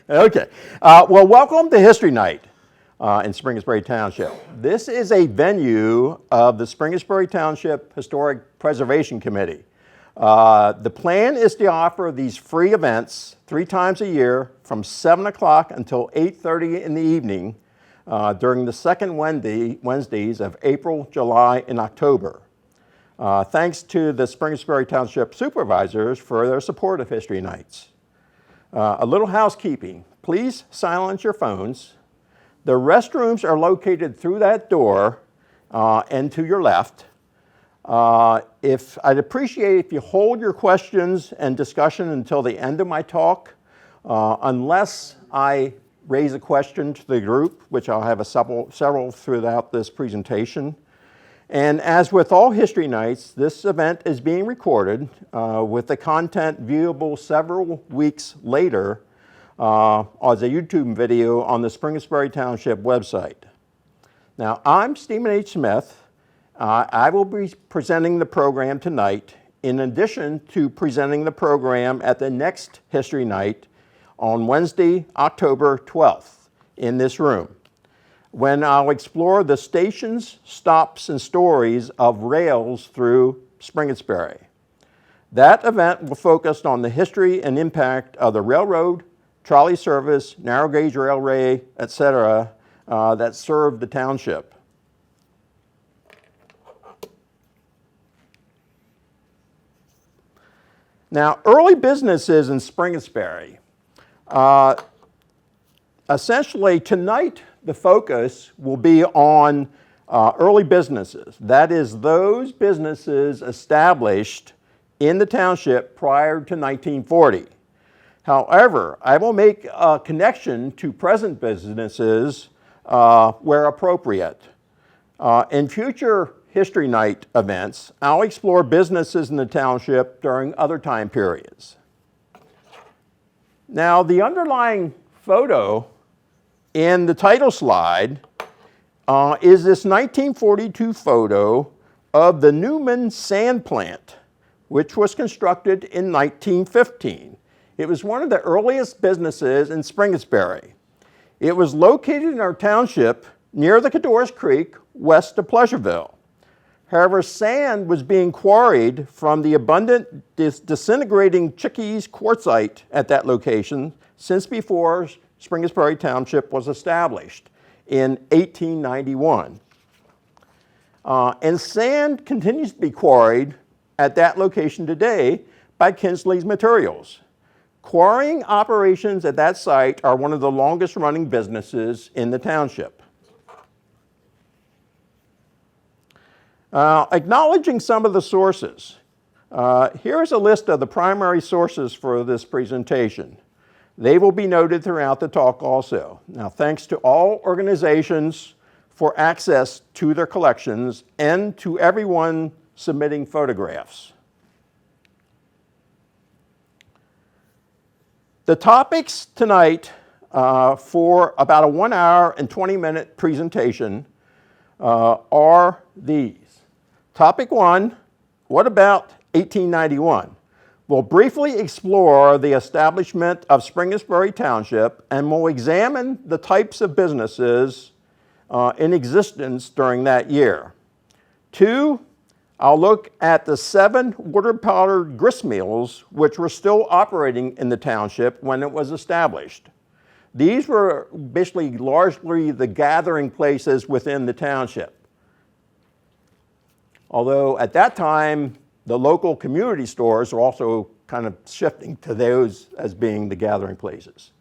Okay. Well, welcome to History Night in Springettsbury Township. This is a venue of the Springettsbury Township Historic Preservation Committee. The plan is to offer these free events 3 times a year from 7 o'clock until 8:30 in the evening during the second Wednesdays of April, July, and October. Thanks to the Springettsbury Township supervisors for their support of History Nights. A little housekeeping. Please silence your phones. The restrooms are located through that door and to your left. I'd appreciate if you hold your questions and discussion until the end of my talk, unless I raise a question to the group, which I'll have several throughout this presentation. And as with all History Nights, this event is being recorded with the content viewable several weeks later as a YouTube video on the Springettsbury Township website. Now, I'm Stephen H. Smith. I will be presenting the program tonight in addition to presenting the program at the next History Night on Wednesday, October 12th in this room, when I'll explore the stations, stops, and stories of rails through Springettsbury. That event will focus on the history and impact of the railroad, trolley service, narrow gauge railway, etc., that served the township. Now, early businesses in Springettsbury. Essentially, tonight, the focus will be on early businesses. That is, those businesses established in the township prior to 1940. However, I will make a connection to present businesses where appropriate. In future History Night events, I'll explore businesses in the township during other time periods. Now, the underlying photo in the title slide is this 1942 photo of the Newman sand plant, which was constructed in 1915. It was one of the earliest businesses in Springettsbury. It was located in our township near the Cadorus Creek, west of Pleasureville. However, sand was being quarried from the abundant disintegrating Chickees quartzite at that location since before Springettsbury Township was established in 1891. And sand continues to be quarried at that location today by Kinsley's Materials. Quarrying operations at that site are one of the longest running businesses in the township. Acknowledging some of the sources. Here's a list of the primary sources for this presentation. They will be noted throughout the talk also. Now, thanks to all organizations for access to their collections and to everyone submitting photographs. The topics tonight for about a 1 hour and 20-minute presentation are these. Topic 1, what about 1891? We'll briefly explore the establishment of Springettsbury Township, and we'll examine the types of businesses in existence during that year. 2, I'll look at the 7 water-powered grist mills which were still operating in the township when it was established. These were basically largely the gathering places within the township. Although at that time, the local community stores are also kind of shifting to those as being the gathering places.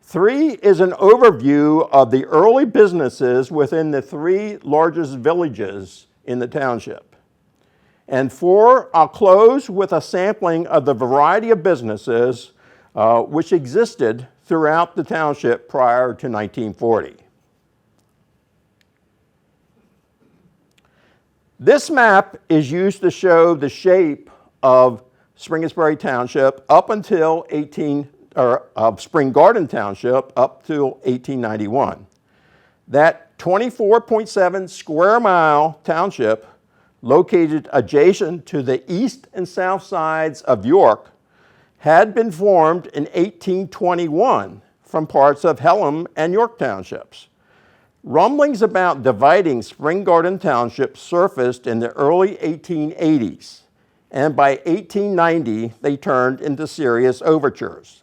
3 is an overview of the early businesses within the 3 largest villages in the township. And 4, I'll close with a sampling of the variety of businesses which existed throughout the township prior to 1940. This map is used to show the shape of Springettsbury Township up until Spring Garden Township up till 1891. That 24.7 square mile township located adjacent to the east and south sides of York had been formed in 1821 from parts of Pelham and York Townships. Rumblings about dividing Spring Garden Township surfaced in the early 1880s, and by 1890 they turned into serious overtures.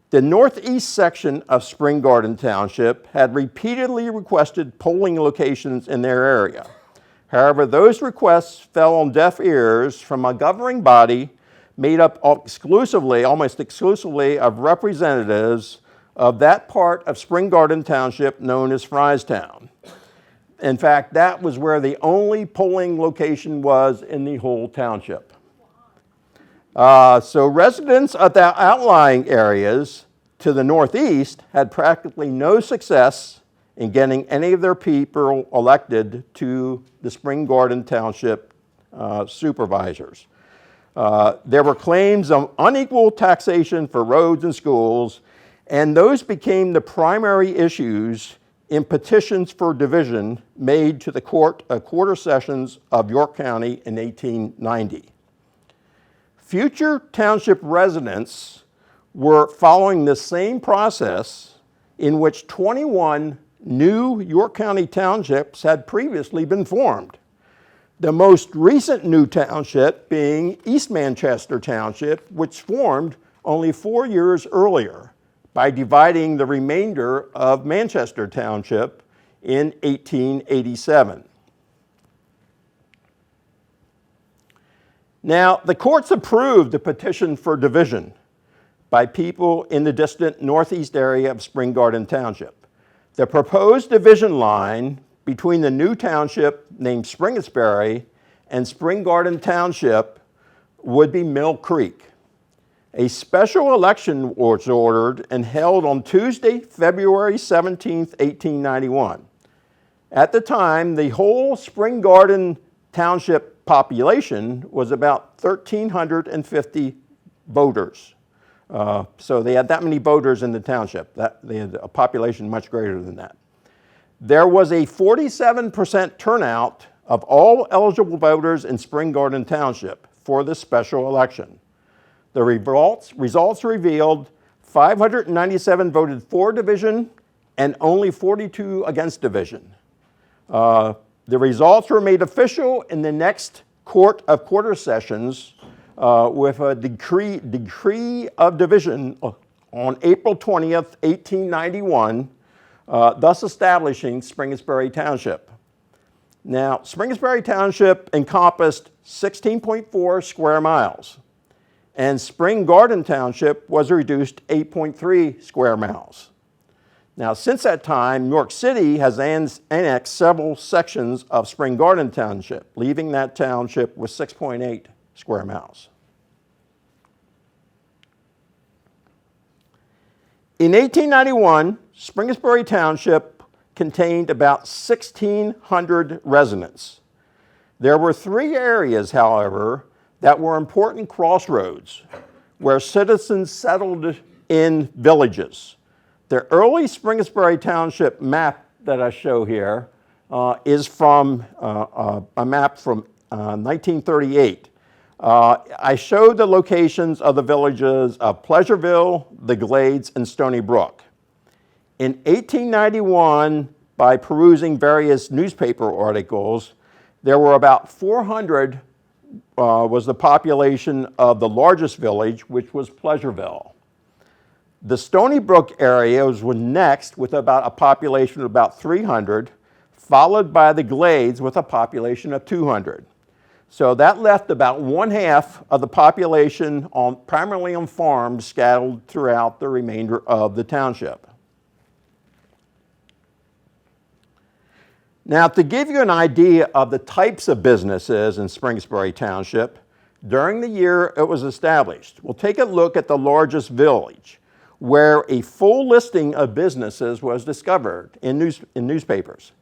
The northeast section of Spring Garden Township had repeatedly requested polling locations in their area. However, those requests fell on deaf ears from a governing body made up almost exclusively of representatives of that part of Spring Garden Township known as Fryestown. In fact, that was where the only polling location was in the whole township. So residents of the outlying areas to the northeast had practically no success in getting any of their people elected to the Spring Garden Township supervisors. There were claims of unequal taxation for roads and schools, and those became the primary issues in petitions for division made to the quarter sessions of York County in 1890. Future township residents were following the same process in which 21 new York County townships had previously been formed. The most recent new township being East Manchester Township, which formed only 4 years earlier by dividing the remainder of Manchester Township in 1887. Now, the courts approved the petition for division by people in the distant northeast area of Spring Garden Township. The proposed division line between the new township named Springettsbury and Spring Garden Township would be Mill Creek. A special election was ordered and held on Tuesday, February 17, 1891. At the time, the whole Spring Garden Township population was about 1,350 voters. So they had that many voters in the township. They had a population much greater than that. There was a 47% turnout of all eligible voters in Spring Garden Township for this special election. The results revealed 597 voted for division and only 42 against division. The results were made official in the next court of quarter sessions with a decree of division on April 20th, 1891, thus establishing Springettsbury Township. Now, Springettsbury Township encompassed 16.4 square miles, and Spring Garden Township was reduced 8.3 square miles. Now, since that time, New York City has annexed several sections of Spring Garden Township, leaving that township with 6.8 square miles. In 1891, Springettsbury Township contained about 1,600 residents. There were 3 areas, however, that were important crossroads where citizens settled in villages. The early Springettsbury Township map that I show here is from a map from 1938. I showed the locations of the villages of Pleasureville, the Glades, and Stony Brook. In 1891, by perusing various newspaper articles, there were about 400 was the population of the largest village, which was Pleasureville. The Stony Brook area was next with about a population of about 300, followed by the Glades with a population of 200. So that left about 1/2 of the population primarily on farms scattered throughout the remainder of the township. Now, to give you an idea of the types of businesses in Springettsbury Township, during the year it was established, we'll take a look at the largest village, where a full listing of businesses was discovered in newspapers.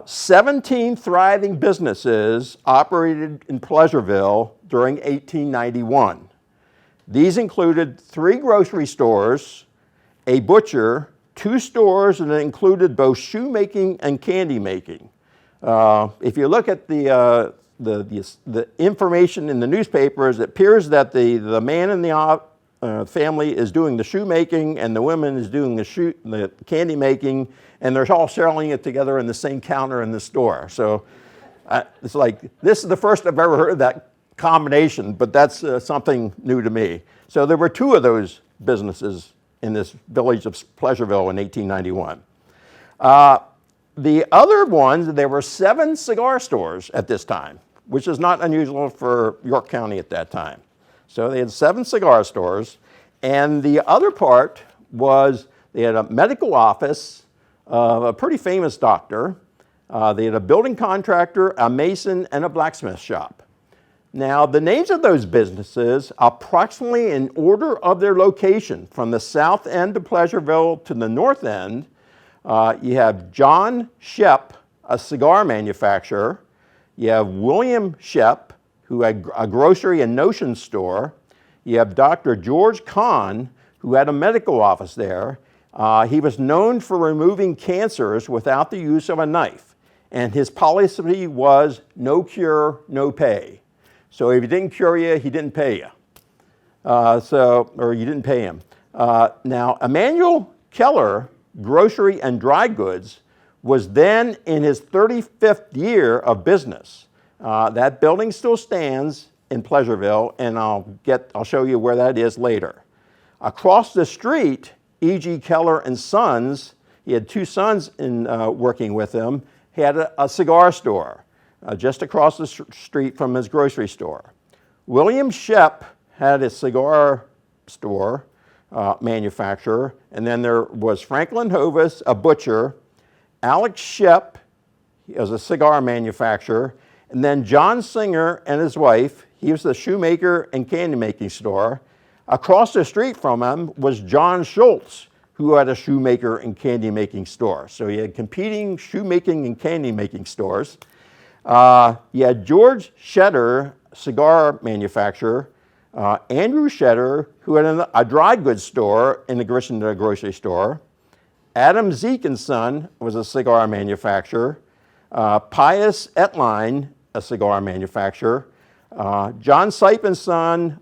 17 thriving businesses operated in Pleasureville during 1891. These included 3 grocery stores, a butcher, 2 stores, and it included both shoemaking and candy making. If you look at the information in the newspapers, it appears that the man in the family is doing the shoemaking and the woman is doing the candy making, and they're all selling it together in the same counter in the store. So it's like, this is the first I've ever heard of that combination, but that's something new to me. So there were two of those businesses in this village of Pleasureville in 1891. The other ones, there were 7 cigar stores at this time, which is not unusual for York County at that time. So they had 7 cigar stores, and the other part was they had a medical office, a pretty famous doctor, they had a building contractor, a mason, and a blacksmith shop. Now, the names of those businesses, approximately in order of their location, from the south end of Pleasureville to the north end, you have John Shep, a cigar manufacturer. You have William Shep, who had a grocery and notion store. You have Dr. George Kahn, who had a medical office there. He was known for removing cancers without the use of a knife. And his policy was no cure, no pay. So if he didn't cure you, he didn't pay you. Or you didn't pay him. Now, Emmanuel Keller, grocery and dry goods, was then in his 35th year of business. That building still stands in Pleasureville, and I'll show you where that is later. Across the street, E.G. Keller and Sons, he had 2 sons in working with him, he had a cigar store just across the street from his grocery store. William Shep had a cigar store, manufacturer, and then there was Franklin Hovis, a butcher, Alex Shep, he was a cigar manufacturer, and then John Singer and his wife, he was the shoemaker and candy making store. Across the street from him was John Schultz, who had a shoemaker and candy making store. So he had competing shoemaking and candy making stores. You had George Shetter, cigar manufacturer, Andrew Shetter, who had a dry goods store in addition to a grocery store. Adam Zeke and Son was a cigar manufacturer. Pius Etline, a cigar manufacturer. John Sipe and Son,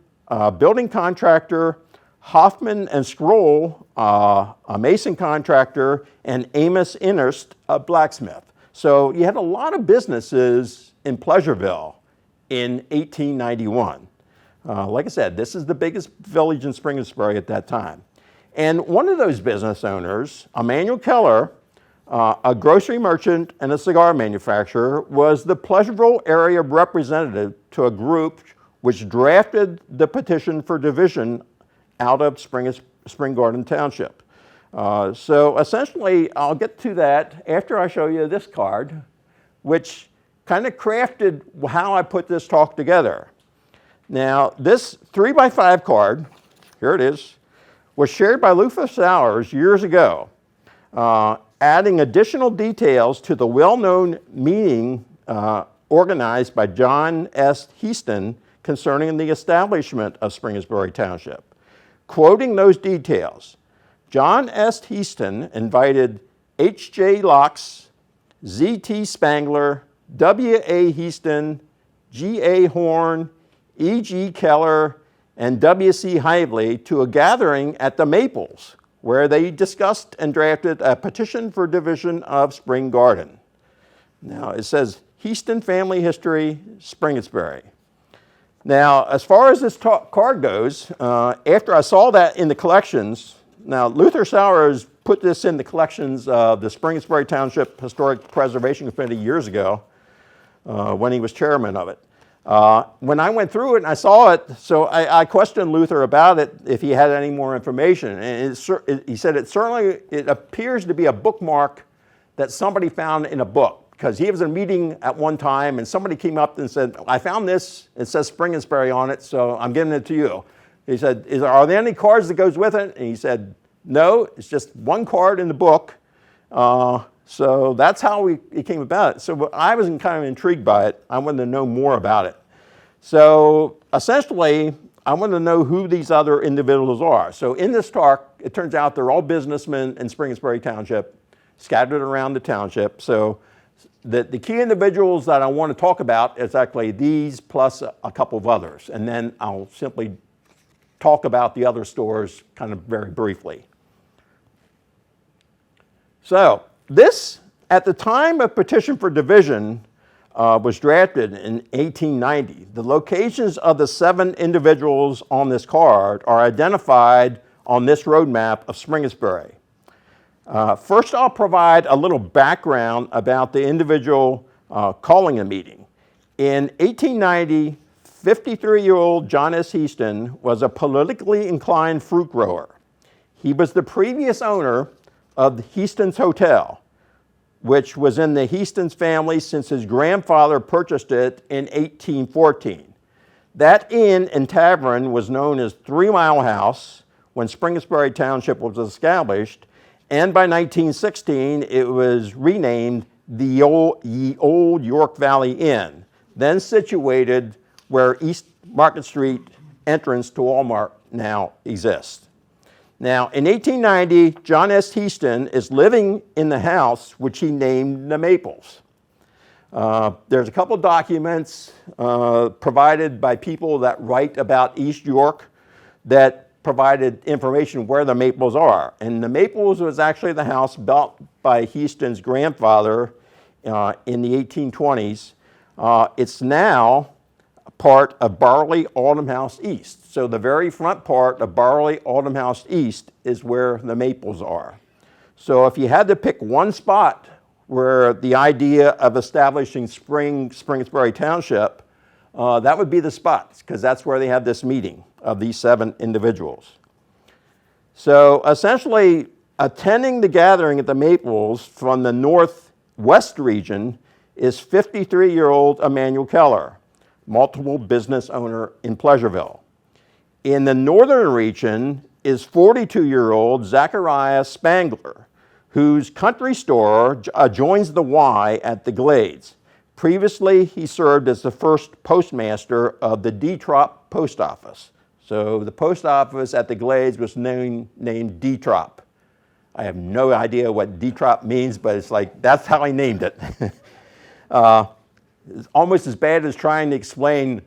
building contractor. Hoffman and Scroll, a mason contractor. And Amos Innerst, a blacksmith. So you had a lot of businesses in Pleasureville in 1891. Like I said, this is the biggest village in Springettsbury at that time. And one of those business owners, Emmanuel Keller, a grocery merchant and a cigar manufacturer, was the Pleasureville area representative to a group which drafted the petition for division out of Spring Garden Township. So essentially, I'll get to that after I show you this card, which kind of crafted how I put this talk together. Now, this 3x5 card, here it is, was shared by Luther Sowers years ago, adding additional details to the well-known meeting organized by John S. Heaston concerning the establishment of Springettsbury Township. Quoting those details, John S. Heaston invited H.J. Lox, Z.T. Spangler, W.A. Heaston, G.A. Horn, E.G. Keller, and W.C. Hively to a gathering at the Maples, where they discussed and drafted a petition for division of Spring Garden. Now, it says Heaston Family History, Springettsbury. Now, as far as this card goes, after I saw that in the collections, now Luther Sowers put this in the collections of the Springettsbury Township Historic Preservation Committee years ago when he was chairman of it. When I went through it and I saw it, so I questioned Luther about it if he had any more information. And he said it appears to be a bookmark that somebody found in a book, because he was in a meeting at one time and somebody came up and said, I found this, it says Springettsbury on it, so I'm giving it to you. He said, are there any cards that goes with it? And he said, no, it's just one card in the book. So that's how it came about. So I was kind of intrigued by it. I wanted to know more about it. So essentially, I wanted to know who these other individuals are. So in this talk, it turns out they're all businessmen in Springettsbury Township, scattered around the township. So the key individuals that I want to talk about is actually these plus a couple of others. And then I'll simply talk about the other stores kind of very briefly. So this, at the time of petition for division, was drafted in 1890. The locations of the 7 individuals on this card are identified on this road map of Springettsbury. First, I'll provide a little background about the individual calling a meeting. In 1890, 53-year-old John S. Heaston was a politically inclined fruit grower. He was the previous owner of the Heaston's Hotel, which was in the Heaston's family since his grandfather purchased it in 1814. That inn and tavern was known as 3 Mile House when Springettsbury Township was established, and by 1916 it was renamed the Old York Valley Inn, then situated where East Market Street entrance to Walmart now exists. Now, in 1890, John S. Heaston is living in the house which he named the Maples. There's a couple documents provided by people that write about East York that provided information where the Maples are. And the Maples was actually the house built by Heaston's grandfather in the 1820s. It's now part of Barley Autumn House East. So the very front part of Barley Autumn House East is where the Maples are. So if you had to pick one spot where the idea of establishing Springettsbury Township, that would be the spot, because that's where they have this meeting of these 7 individuals. So essentially, attending the gathering at the Maples from the northwest region is 53-year-old Emmanuel Keller, multiple business owner in Pleasureville. In the northern region is 42-year-old Zachariah Spangler, whose country store adjoins the Y at the Glades. Previously, he served as the first postmaster of the D-Trop post office. So the post office at the Glades was named D-Trop. I have no idea what D-Trop means, but it's like, that's how I named it. It's almost as bad as trying to explain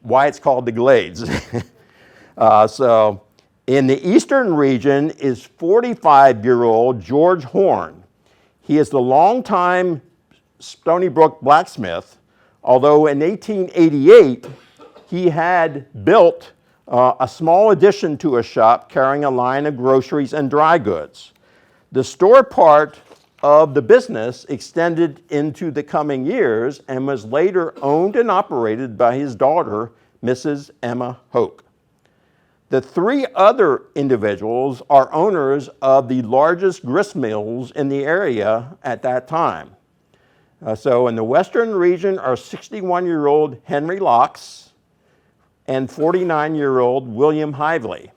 why it's called the Glades. So in the eastern region is 45-year-old George Horn. He is the longtime Stony Brook blacksmith, although in 1888 he had built a small addition to a shop carrying a line of groceries and dry goods. The store part of the business extended into the coming years and was later owned and operated by his daughter, Mrs. Emma Hoke. The 3 other individuals are owners of the largest grist mills in the area at that time. So in the western region are 61-year-old Henry Lox and 49-year-old William Hively.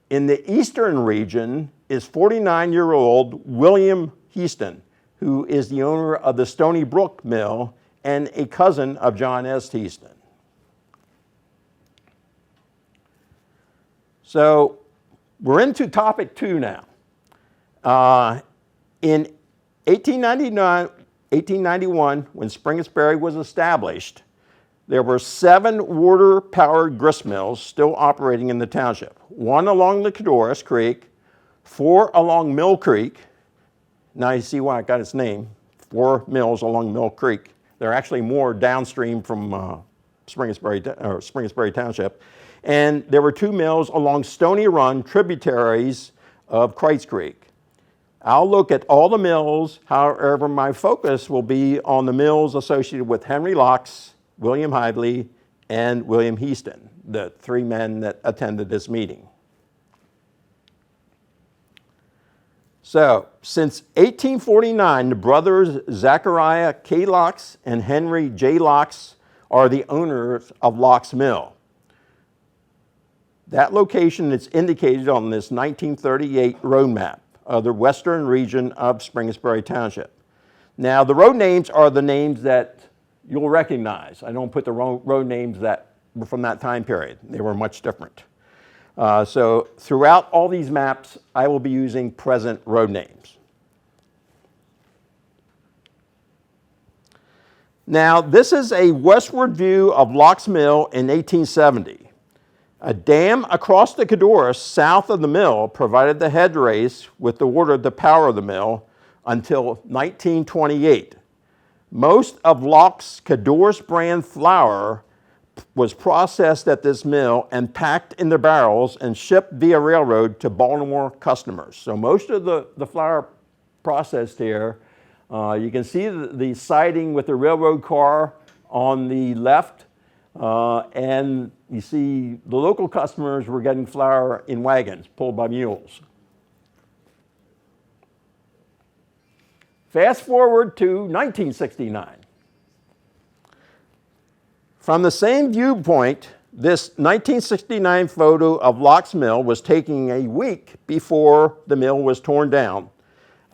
In the eastern region is 49-year-old William Heaston, who is the owner of the Stony Brook Mill and a cousin of John S. Heaston. So we're into topic 2 now. In 1891, when Springettsbury was established, there were 7 water-powered grist mills still operating in the township. 1 along the Cadorus Creek, 4 along Mill Creek. Now you see why it got its name, 4 mills along Mill Creek. There are actually more downstream from Springettsbury Township. And there were 2 mills along Stony Run, tributaries of Crites Creek. I'll look at all the mills, however my focus will be on the mills associated with Henry Lox, William Hively, and William Heaston, the 3 men that attended this meeting. So, since 1849, the brothers Zachariah K. Lox and Henry J. Lox are the owners of Lox Mill. That location is indicated on this 1938 road map of the western region of Springettsbury Township. Now, the road names are the names that you'll recognize. I don't put the road names that were from that time period. They were much different. So throughout all these maps, I will be using present road names. Now, this is a westward view of Lox Mill in 1870. A dam across the Cadorus south of the mill provided the head race with the water to power the mill until 1928. Most of Lox Cadorus brand flour was processed at this mill and packed in the barrels and shipped via railroad to Baltimore customers. So most of the flour processed here, you can see the siding with the railroad car on the left, and you see the local customers were getting flour in wagons pulled by mules. Fast forward to 1969. From the same viewpoint, this 1969 photo of Lox Mill was taken a week before the mill was torn down,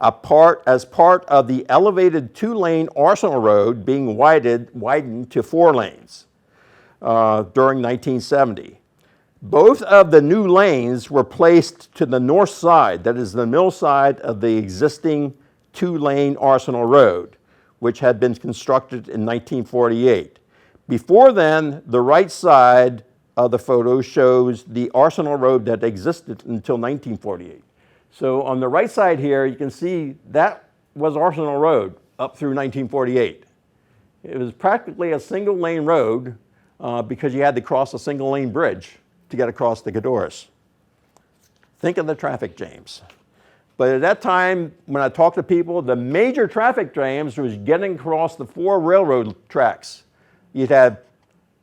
as part of the elevated two-lane Arsenal Road being widened to 4 lanes during 1970. Both of the new lanes were placed to the north side, that is the mill side of the existing 2-lane Arsenal Road, which had been constructed in 1948. Before then, the right side of the photo shows the Arsenal Road that existed until 1948. So on the right side here, you can see that was Arsenal Road up through 1948. It was practically a single lane road because you had to cross a single lane bridge to get across the Cadorus. Think of the traffic jams. But at that time, when I talked to people, the major traffic jams was getting across the 4 railroad tracks. You'd have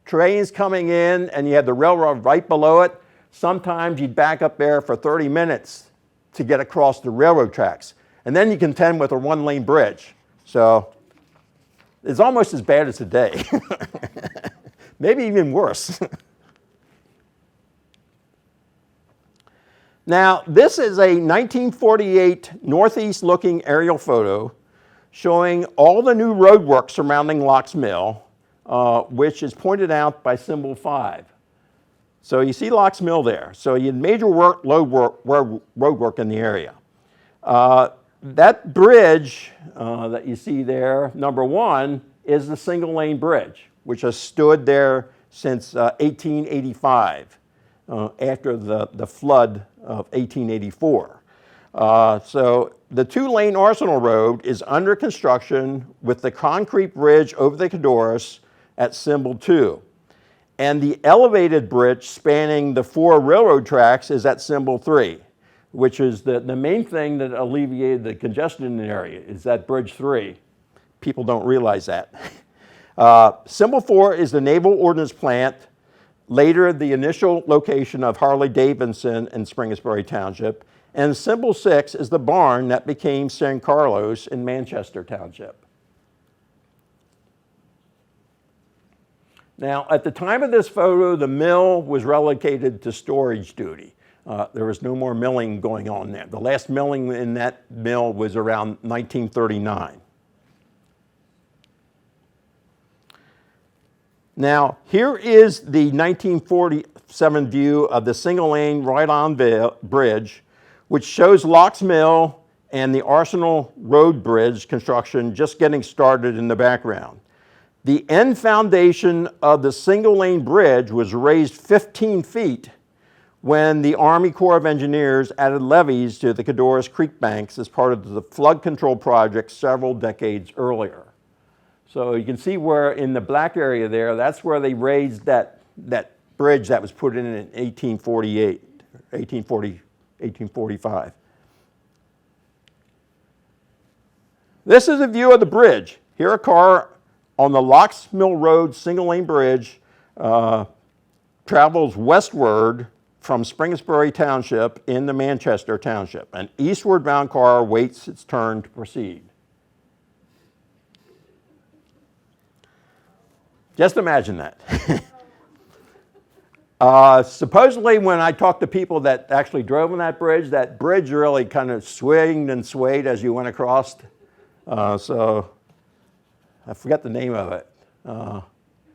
trains coming in and you had the railroad right below it. Sometimes you'd back up there for 30 minutes to get across the railroad tracks. And then you contend with a 1-lane bridge. So it's almost as bad as today. Maybe even worse. Now, this is a 1948 northeast looking aerial photo showing all the new roadwork surrounding Lox Mill, which is pointed out by symbol 5. So you see Lox Mill there. So you had major road work in the area. That bridge that you see there, number 1, is the single lane bridge, which has stood there since 1885, after the flood of 1884. So the 2-lane Arsenal Road is under construction with the concrete bridge over the Cadorus at symbol 2. And the elevated bridge spanning the 4 railroad tracks is at symbol 3, which is the main thing that alleviated the congestion in the area, is that bridge 3. People don't realize that. Symbol 4 is the Naval Ordnance Plant, later the initial location of Harley-Davidson in Springettsbury Township, and symbol 6 is the barn that became San Carlos in Manchester Township. Now, at the time of this photo, the mill was relegated to storage duty. There was no more milling going on there. The last milling in that mill was around 1939. Now, here is the 1947 view of the single-lane right-on bridge, which shows Lox Mill and the Arsenal Road Bridge construction just getting started in the background. The end foundation of the single-lane bridge was raised 15 feet when the Army Corps of Engineers added levees to the Cadorus Creek banks as part of the flood control project several decades earlier. So you can see where in the black area there, that's where they raised that bridge that was put in 1845. This is a view of the bridge. Here a car on the Lox Mill Road single-lane bridge travels westward from Springettsbury Township into Manchester Township. An eastward bound car waits its turn to proceed. Just imagine that. Supposedly when I talked to people that actually drove on that bridge really kind of swinged and swayed as you went across. So I forget the name of it.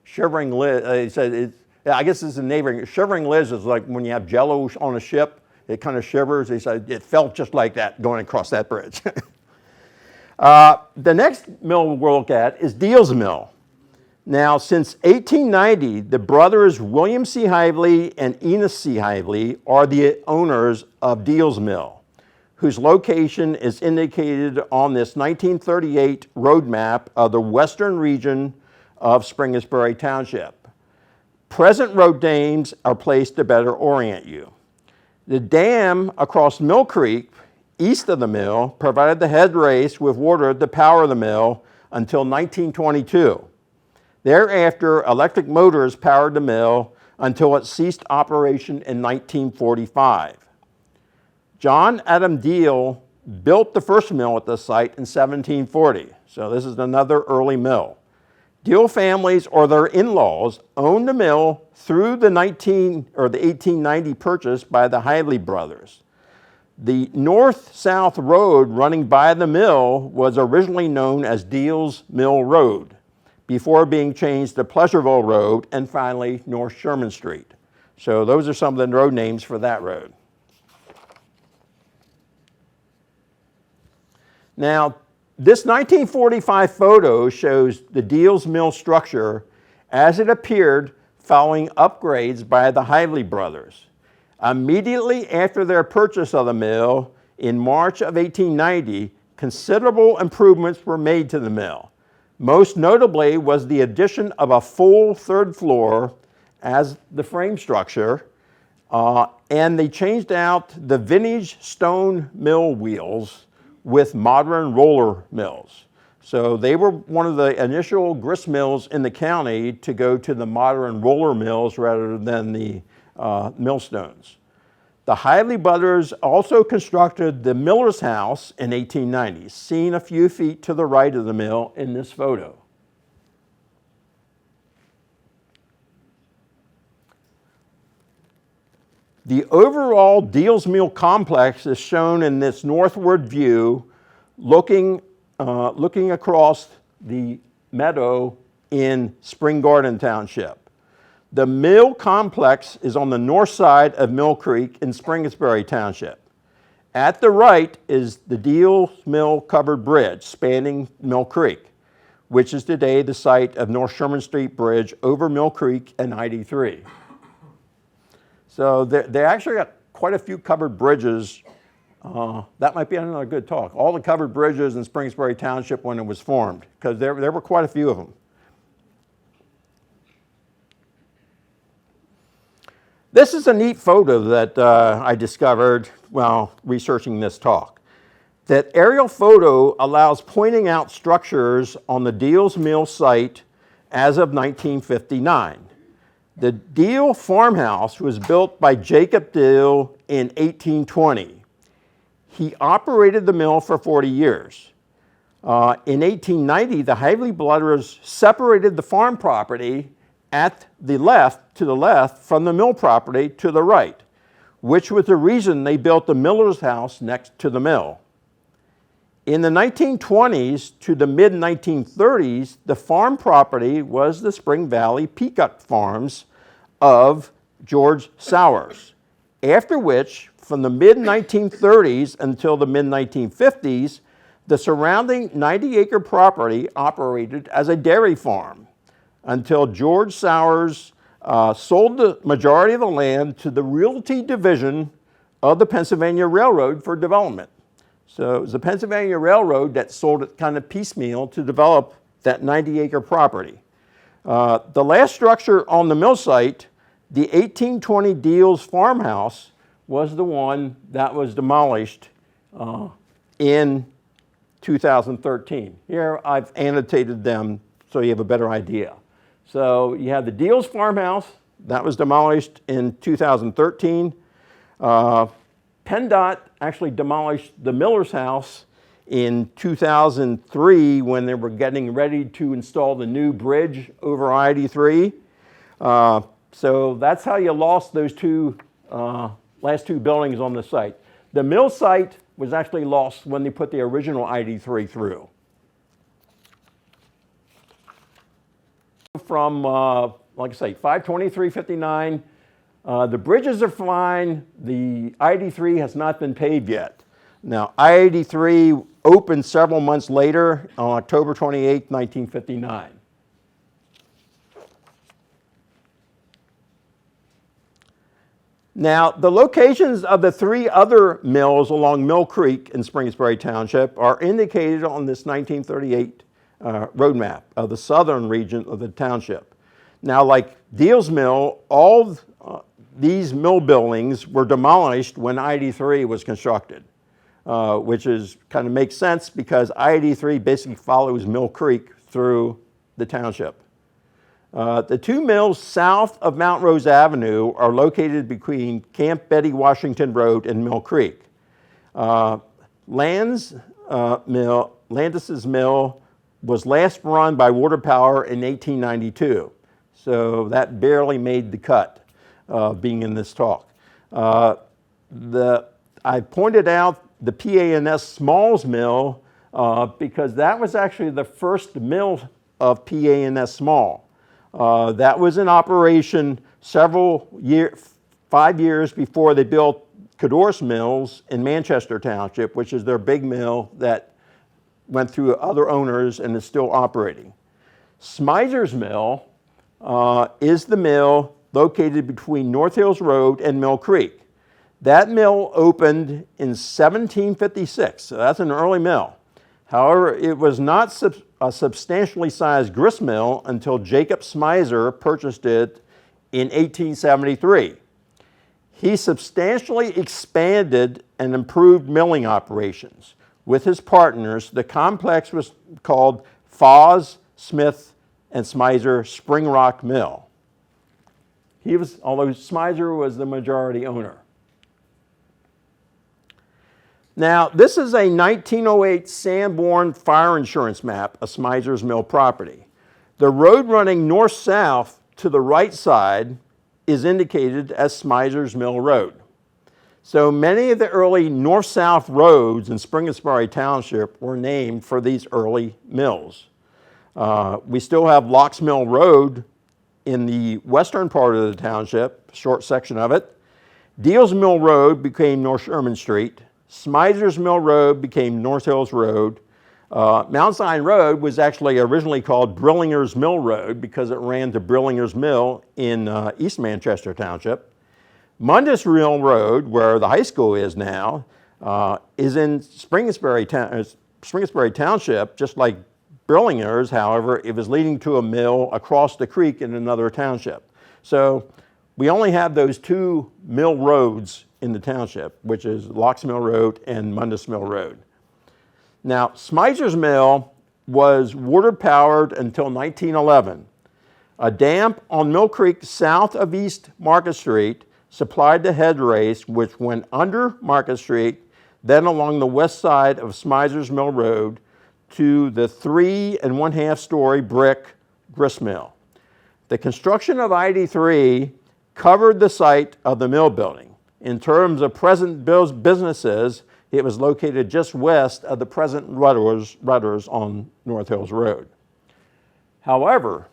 Shivering Liz, he said, I guess it's a neighboring. Shivering Liz is like when you have Jell-O on a ship, it kind of shivers. He said it felt just like that going across that bridge. The next mill we'll look at is Deal's Mill. Now, since 1890, the brothers William C. Hively and Enos C. Hively are the owners of Deals Mill, whose location is indicated on this 1938 road map of the western region of Springettsbury Township. Present road names are placed to better orient you. The dam across Mill Creek, east of the mill, provided the head race with water to power the mill until 1922. Thereafter, electric motors powered the mill until it ceased operation in 1945. John Adam Deal built the first mill at the site in 1740, so this is another early mill. Deal families or their in-laws owned the mill through the 1890 purchase by the Hively brothers. The north-south road running by the mill was originally known as Deals Mill Road, before being changed to Pleasureville Road and finally North Sherman Street. So those are some of the road names for that road. Now, this 1945 photo shows the Deals Mill structure as it appeared following upgrades by the Hively brothers. Immediately after their purchase of the mill in March of 1890, considerable improvements were made to the mill. Most notably was the addition of a full third floor as the frame structure, and they changed out the vintage stone mill wheels with modern roller mills. So they were one of the initial grist mills in the county to go to the modern roller mills rather than the millstones. The Hively brothers also constructed the Miller's House in 1890, seen a few feet to the right of the mill in this photo. The overall Deals Mill complex is shown in this northward view, looking across the meadow in Spring Garden Township. The mill complex is on the north side of Mill Creek in Springettsbury Township. At the right is the Deals Mill covered bridge spanning Mill Creek, which is today the site of North Sherman Street Bridge over Mill Creek and I-83. So they actually got quite a few covered bridges. That might be another good talk. All the covered bridges in Springettsbury Township when it was formed, because there were quite a few of them. This is a neat photo that I discovered while researching this talk. That aerial photo allows pointing out structures on the Deals Mill site as of 1959. The Deal farmhouse was built by Jacob Deal in 1820. He operated the mill for 40 years. In 1890, the Hively brothers separated the farm property to the left from the mill property to the right, which was the reason they built the Miller's House next to the mill. In the 1920s to the mid-1930s, the farm property was the Spring Valley Peacock Farms of George Sowers, after which, from the mid-1930s until the mid-1950s, the surrounding 90-acre property operated as a dairy farm until George Sowers sold the majority of the land to the Realty Division of the Pennsylvania Railroad for development. So it was the Pennsylvania Railroad that sold it kind of piecemeal to develop that 90-acre property. The last structure on the mill site, the 1820 Deals farmhouse, was the one that was demolished in 2013. Here I've annotated them so you have a better idea. So you have the Deals farmhouse, that was demolished in 2013. PennDOT actually demolished the Miller's House in 2003 when they were getting ready to install the new bridge over I-83. So that's how you lost those last two buildings on the site. The mill site was actually lost when they put the original I-83 through. From, like I say, 523.59. The bridges are fine. The I-83 has not been paved yet. Now, I-83 opened several months later on October 28, 1959. Now, the locations of the 3 other mills along Mill Creek in Springettsbury Township are indicated on this 1938 road map of the southern region of the township. Now, like Deal's Mill, all these mill buildings were demolished when I-83 was constructed, which is kind of makes sense because I-83 basically follows Mill Creek through the township. The 2 mills south of Mount Rose Avenue are located between Camp Betty Washington Road and Mill Creek. Landis's Mill was last run by water power in 1892, so that barely made the cut being in this talk. I pointed out the PA&S Smalls Mill because that was actually the first mill of PA&S Small. That was in operation 5 years before they built Cador's Mills in Manchester Township, which is their big mill that went through other owners and is still operating. Smizer's Mill is the mill located between North Hills Road and Mill Creek. That mill opened in 1756, so that's an early mill. However, it was not a substantially sized grist mill until Jacob Smizer purchased it in 1873. He substantially expanded and improved milling operations. With his partners, the complex was called Foss, Smith, and Smizer Spring Rock Mill. Although Smizer was the majority owner. Now, this is a 1908 Sanborn fire insurance map of Smizer's Mill property. The road running north-south to the right side is indicated as Smizer's Mill Road. So many of the early north-south roads in Springettsbury Township were named for these early mills. We still have Lox Mill Road in the western part of the township, a short section of it. Deal's Mill Road became North Sherman Street. Smizer's Mill Road became North Hills Road. Mount Zion Road was actually originally called Brillinger's Mill Road because it ran to Brillinger's Mill in East Manchester Township. Mundus Mill Road, where the high school is now, is in Springettsbury Township, just like Brillinger's. However, it was leading to a mill across the creek in another township. So we only have those 2 mill roads in the township, which is Lox Mill Road and Mundus Mill Road. Now, Smizer's Mill was water powered until 1911. A dam on Mill Creek south of East Market Street supplied the head race, which went under Market Street, then along the west side of Smizer's Mill Road to the 3 1/2 story brick grist mill. The construction of I-83 covered the site of the mill building. In terms of present businesses, it was located just west of the present Rudders on North Hills Road. However,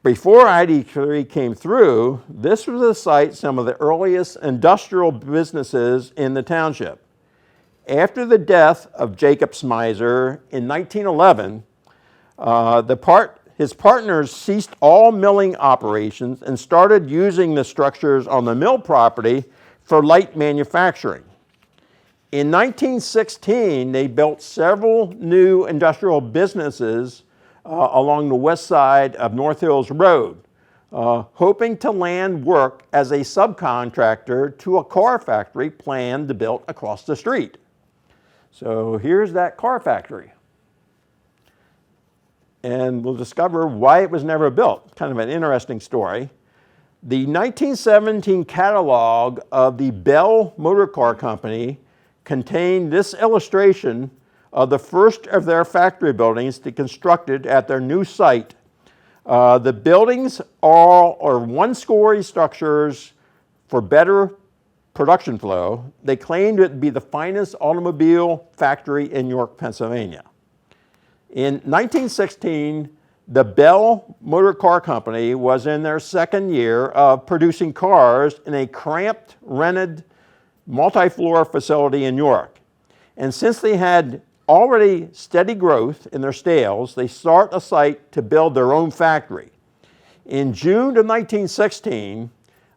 before I-83 came through, this was the site of some of the earliest industrial businesses in the township. After the death of Jacob Smizer in 1911, his partners ceased all milling operations and started using the structures on the mill property for light manufacturing. In 1916, they built several new industrial businesses along the west side of North Hills Road, hoping to land work as a subcontractor to a car factory planned to build across the street. So here's that car factory. And we'll discover why it was never built. Kind of an interesting story. The 1917 catalog of the Bell Motor Car Company contained this illustration of the first of their factory buildings to be constructed at their new site. The buildings are one-story structures for better production flow. They claimed it to be the finest automobile factory in York, Pennsylvania. In 1916, the Bell Motor Car Company was in their second year of producing cars in a cramped, rented, multi-floor facility in York. And since they had already steady growth in their sales, they start a site to build their own factory. In June of 1916,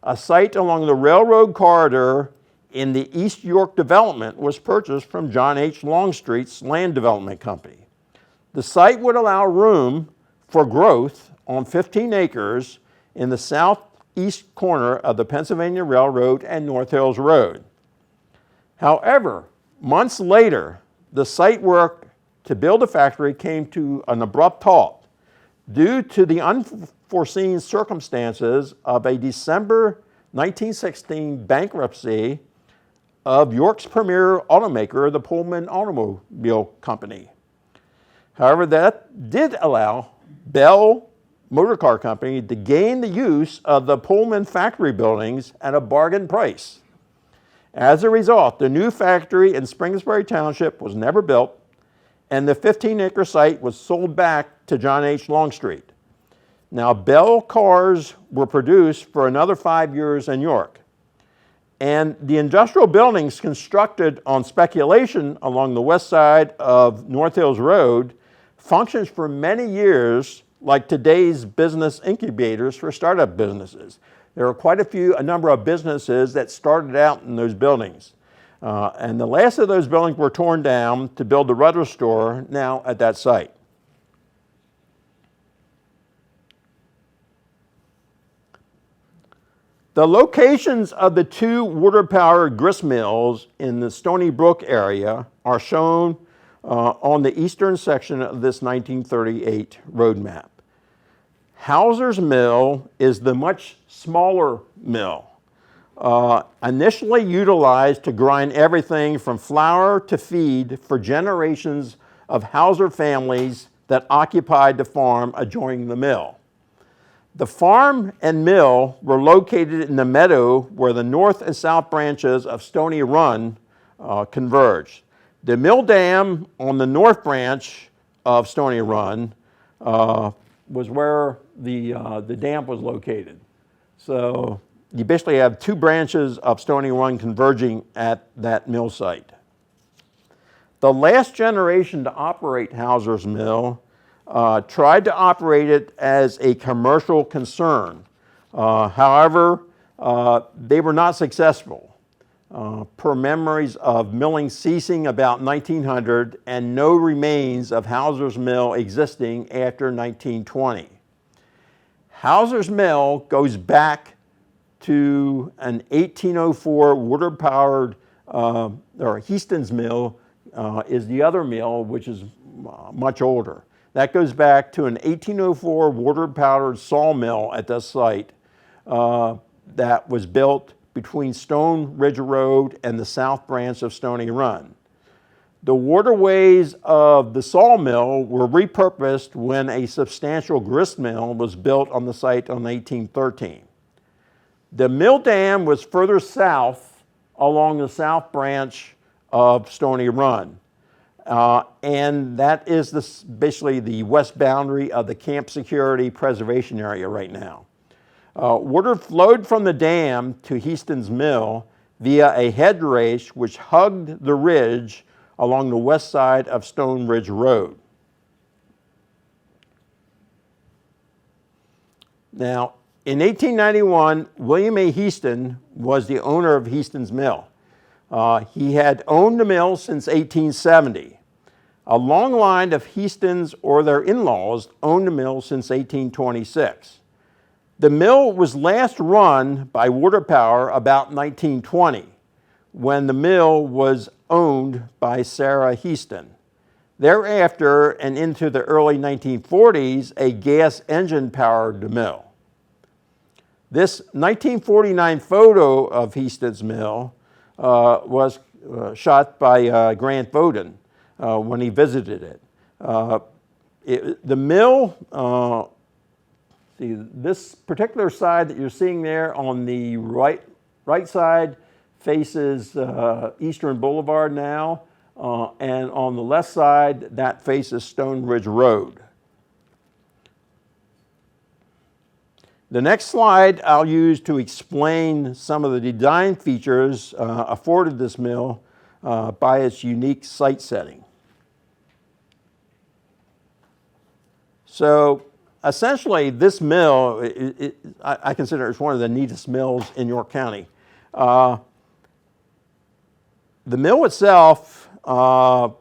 A site along the railroad corridor in the East York development was purchased from John H. Longstreet's Land Development Company. The site would allow room for growth on 15 acres in the southeast corner of the Pennsylvania Railroad and North Hills Road. However, months later, the site work to build a factory came to an abrupt halt due to the unforeseen circumstances of a December 1916 bankruptcy of York's premier automaker, the Pullman Automobile Company. However, that did allow Bell Motor Car Company to gain the use of the Pullman factory buildings at a bargain price. As a result, the new factory in Springettsbury Township was never built, and the 15-acre site was sold back to John H. Longstreet. Now, Bell cars were produced for another 5 years in York, and the industrial buildings constructed on speculation along the west side of North Hills Road functioned for many years like today's business incubators for startup businesses. There are a number of businesses that started out in those buildings. And the last of those buildings were torn down to build the Rudder store now at that site. The locations of the two water-powered grist mills in the Stony Brook area are shown on the eastern section of this 1938 road map. Hauser's Mill is the much smaller mill, initially utilized to grind everything from flour to feed for generations of Hauser families that occupied the farm adjoining the mill. The farm and mill were located in the meadow where the north and south branches of Stony Run converged. The mill dam on the north branch of Stony Run was where the dam was located. So you basically have two branches of Stony Run converging at that mill site. The last generation to operate Hauser's Mill tried to operate it as a commercial concern. However, they were not successful. Per memories of milling ceasing about 1900 and no remains of Hauser's Mill existing after 1920. Hauser's Mill goes back to an 1804 water-powered, or Heaston's Mill is the other mill, which is much older. That goes back to an 1804 water-powered sawmill at this site that was built between Stone Ridge Road and the south branch of Stony Run. The waterways of the sawmill were repurposed when a substantial grist mill was built on the site in 1813. The mill dam was further south along the south branch of Stony Run. And that is basically the west boundary of the Camp Security Preservation Area right now. Water flowed from the dam to Heaston's Mill via a head race which hugged the ridge along the west side of Stone Ridge Road. Now, in 1891, William A. Heaston was the owner of Heaston's Mill. He had owned the mill since 1870. A long line of Heastons or their in-laws owned the mill since 1826. The mill was last run by water power about 1920, when the mill was owned by Sarah Heaston. Thereafter, and into the early 1940s, a gas engine powered the mill. This 1949 photo of Heaston's Mill was shot by Grant Bowden when he visited it. The mill, see, this particular side that you're seeing there on the right side faces Eastern Boulevard now, and on the left side, that faces Stone Ridge Road. The next slide I'll use to explain some of the design features afforded this mill by its unique site setting. So essentially, this mill, I consider it's one of the neatest mills in York County. The mill itself, like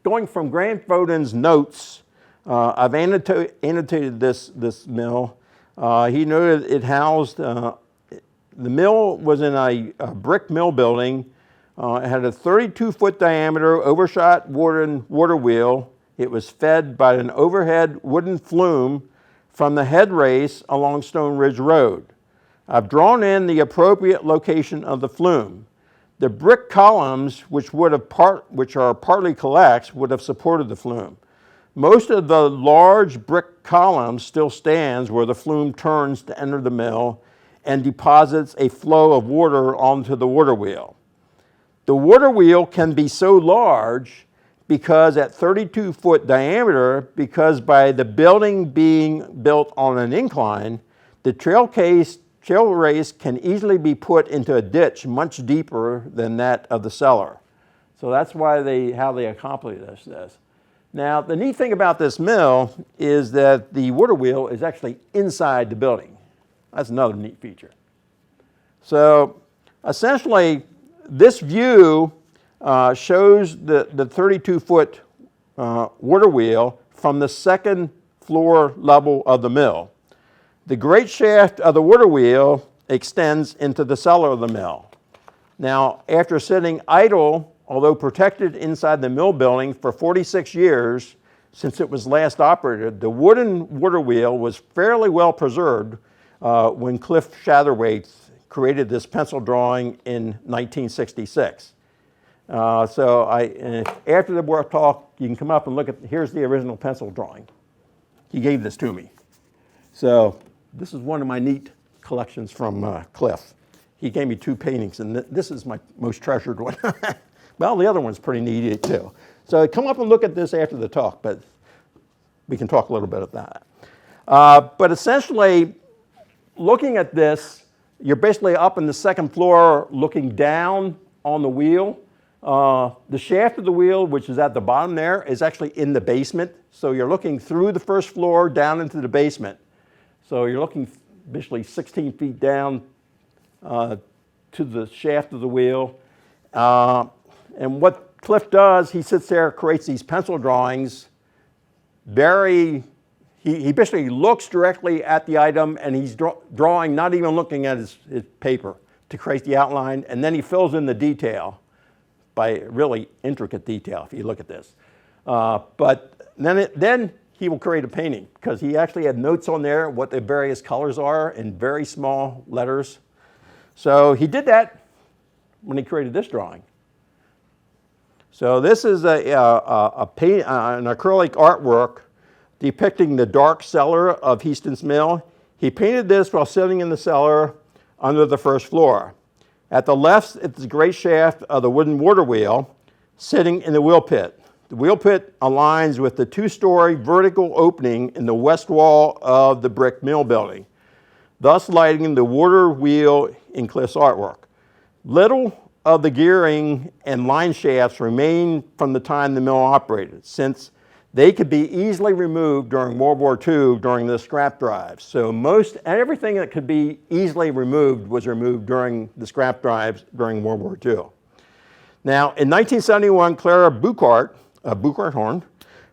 going from Grant Foden's notes, I've annotated this mill. He noted it housed, the mill was in a brick mill building. It had a 32-foot diameter overshot water wheel. It was fed by an overhead wooden flume from the head race along Stone Ridge Road. I've drawn in the appropriate location of the flume. The brick columns, which are partly collapsed, would have supported the flume. Most of the large brick columns still stands where the flume turns to enter the mill and deposits a flow of water onto the water wheel. The water wheel can be so large because at 32-foot diameter, because by the building being built on an incline, the trail race can easily be put into a ditch much deeper than that of the cellar. So that's why how they accomplish this. Now, the neat thing about this mill is that the water wheel is actually inside the building. That's another neat feature. So essentially, this view shows the 32-foot water wheel from the second floor level of the mill. The great shaft of the water wheel extends into the cellar of the mill. Now, after sitting idle, although protected inside the mill building for 46 years since it was last operated, the wooden water wheel was fairly well preserved when Cliff Shatherwaite created this pencil drawing in 1966. After the talk, you can come up and look at, here's the original pencil drawing. He gave this to me. So this is one of my neat collections from Cliff. He gave me 2 paintings, and this is my most treasured one. Well, the other one's pretty neat too. So come up and look at this after the talk, but we can talk a little bit about that. But essentially, looking at this, you're basically up in the second floor looking down on the wheel. The shaft of the wheel, which is at the bottom there, is actually in the basement. So you're looking through the first floor down into the basement. So you're looking basically 16 feet down to the shaft of the wheel. And what Cliff does, he sits there, creates these pencil drawings. He basically looks directly at the item, and he's drawing, not even looking at his paper to create the outline, and then he fills in the detail by really intricate detail, if you look at this. But then he will create a painting, because he actually had notes on there what the various colors are in very small letters. So he did that when he created this drawing. So this is an acrylic artwork depicting the dark cellar of Heaston's Mill. He painted this while sitting in the cellar under the first floor. At the left, it's the great shaft of the wooden water wheel sitting in the wheel pit. The wheel pit aligns with the 2-story vertical opening in the west wall of the brick mill building, thus lighting the water wheel in Cliff's artwork. Little of the gearing and line shafts remain from the time the mill operated, since they could be easily removed during World War II during the scrap drives. So everything that could be easily removed was removed during the scrap drives during World War II. Now, in 1971, Clara Buchart Horn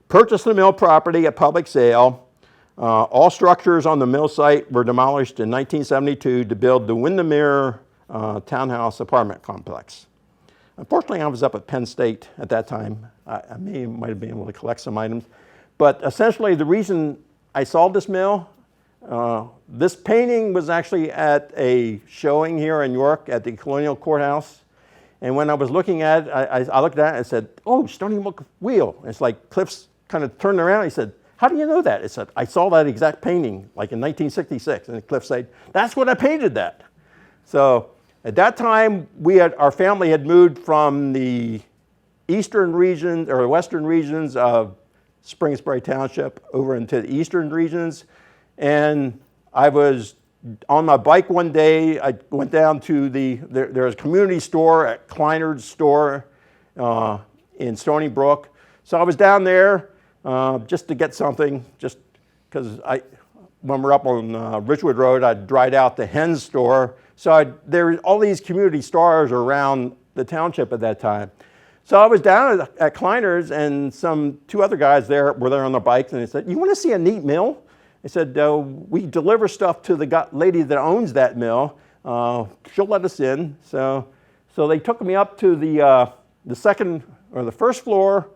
purchased the mill property at public sale. All structures on the mill site were demolished in 1972 to build the Windermere townhouse apartment complex. Unfortunately, I was up at Penn State at that time. I might have been able to collect some items. But essentially, the reason I saw this mill, this painting was actually at a showing here in York at the Colonial Courthouse. And when I was looking at it, I looked at it and said, oh, Stony Brook wheel. And it's like Cliff's kind of turned around. He said, how do you know that? It said, I saw that exact painting like in 1966. And Cliff said, that's when I painted that. So at that time, our family had moved from the eastern regions or western regions of Springettsbury Township over into the eastern regions. And I was on my bike one day. I went down to there's a community store at Kleiner's store in Stony Brook. So I was down there just to get something, just because when we're up on Ridgewood Road, I dried out the hen store. So there were all these community stores around the township at that time. So I was down at Kleiner's, and two other guys there were there on their bikes, and they said, "You want to see a neat mill?" They said, "We deliver stuff to the lady that owns that mill. She'll let us in." So they took me up to the second or the first floor.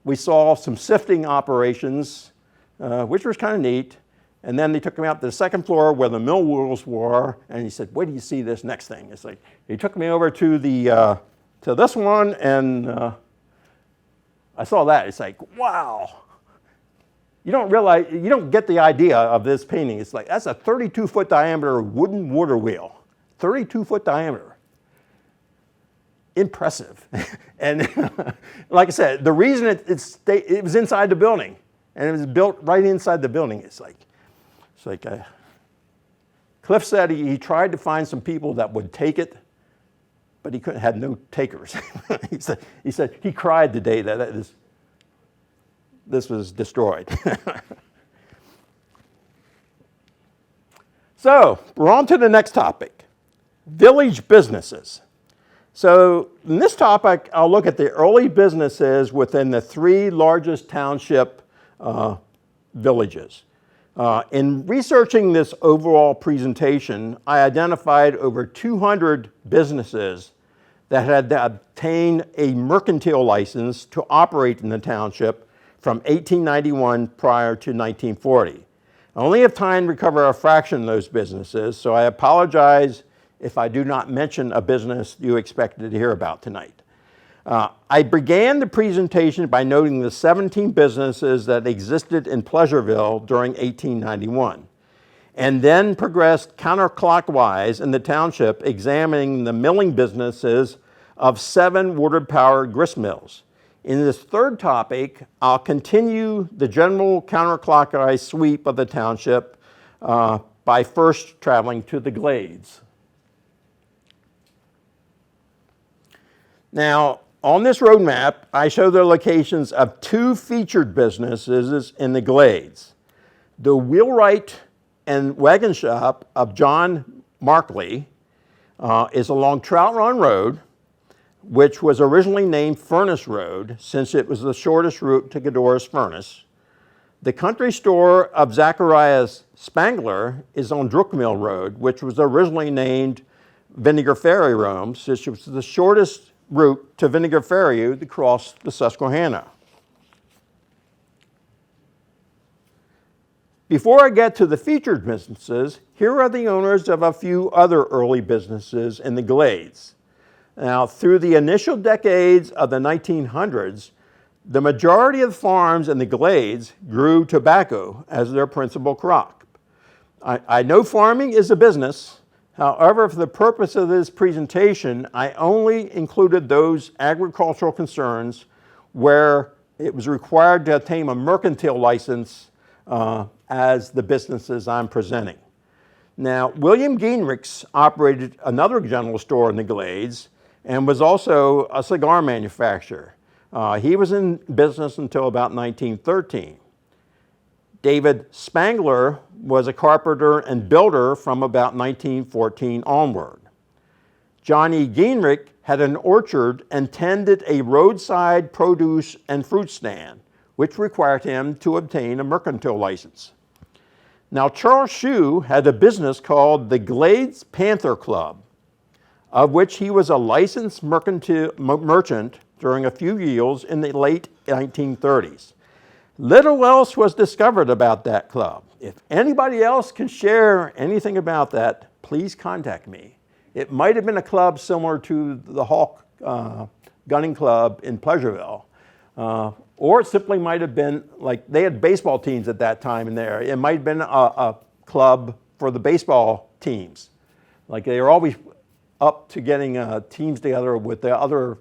We saw some sifting operations, which was kind of neat. And then they took me up to the second floor where the mill wheels were, and he said, "Wait till you see this next thing." It's like he took me over to this one, and I saw that. It's like, wow. You don't get the idea of this painting. It's like, that's a 32-foot diameter wooden water wheel. 32-foot diameter. Impressive. And like I said, the reason it was inside the building, and it was built right inside the building. It's like Cliff said he tried to find some people that would take it, but he had no takers. he said he cried the day that this was destroyed. So we're on to the next topic, village businesses. So in this topic, I'll look at the early businesses within the 3 largest township villages. In researching this overall presentation, I identified over 200 businesses that had obtained a mercantile license to operate in the township from 1891 prior to 1940. I only have time to recover a fraction of those businesses, so I apologize if I do not mention a business you expected to hear about tonight. I began the presentation by noting the 17 businesses that existed in Pleasureville during 1891, and then progressed counterclockwise in the township, examining the milling businesses of 7 water-powered grist mills. In this third topic, I'll continue the general counterclockwise sweep of the township by first traveling to the Glades. Now, on this road map, I show the locations of 2 featured businesses in the Glades. The wheelwright and wagon shop of John Markley is along Trout Run Road, which was originally named Furnace Road since it was the shortest route to Godora's Furnace. The country store of Zacharias Spangler is on Brook Mill Road, which was originally named Vinegar Ferry Road, since it was the shortest route to Vinegar Ferry to cross the Susquehanna. Before I get to the featured businesses, here are the owners of a few other early businesses in the Glades. Now, through the initial decades of the 1900s, the majority of the farms in the Glades grew tobacco as their principal crop. I know farming is a business. However, for the purpose of this presentation, I only included those agricultural concerns where it was required to obtain a mercantile license as the businesses I'm presenting. Now, William Geinrichs operated another general store in the Glades and was also a cigar manufacturer. He was in business until about 1913. David Spangler was a carpenter and builder from about 1914 onward. Johnny Geinrich had an orchard and tended a roadside produce and fruit stand, which required him to obtain a mercantile license. Now, Charles Shue had a business called the Glades Panther Club, of which he was a licensed merchant during a few years in the late 1930s. Little else was discovered about that club. If anybody else can share anything about that, please contact me. It might have been a club similar to the Hawk Gunning Club in Pleasureville, or it simply might have been like they had baseball teams at that time in there. It might have been a club for the baseball teams. Like they were always up to getting teams together with the other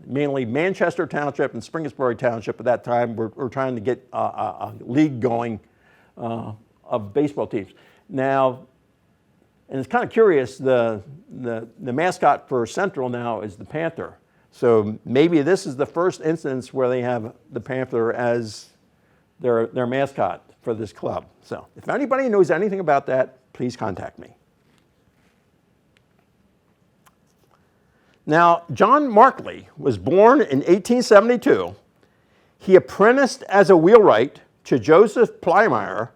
mainly Manchester Township and Springettsbury Township at that time were trying to get a league going of baseball teams. Now, and it's kind of curious, the mascot for Central now is the Panther, So maybe this is the first instance where they have the panther as their mascot for this club. So if anybody knows anything about that, please contact me. Now, John Markley was born in 1872. He apprenticed as a wheelwright to Joseph Plymire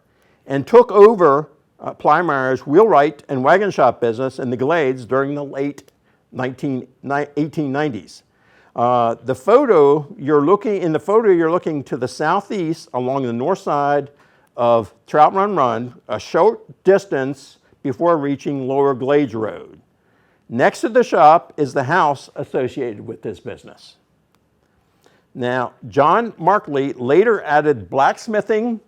and took over Plymire's wheelwright and wagon shop business in the Glades during the late 1890s. The photo you're looking to the southeast along the north side of Trout Run, a short distance before reaching Lower Glades Road. Next to the shop is the house associated with this business. Now, John Markley later added blacksmithing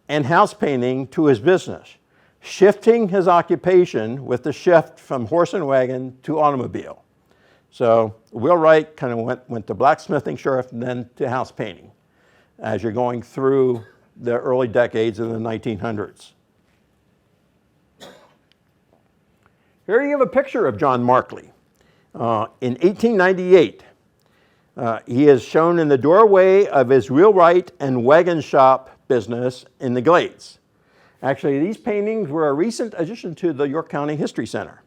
and house painting to his business, shifting his occupation with the shift from horse and wagon to automobile. So wheelwright kind of went to blacksmithing shift and then to house painting as you're going through the early decades of the 1900s. Here you have a picture of John Markley. In 1898, he is shown in the doorway of his wheelwright and wagon shop business in the Glades. Actually, these paintings were a recent addition to the York County History Center,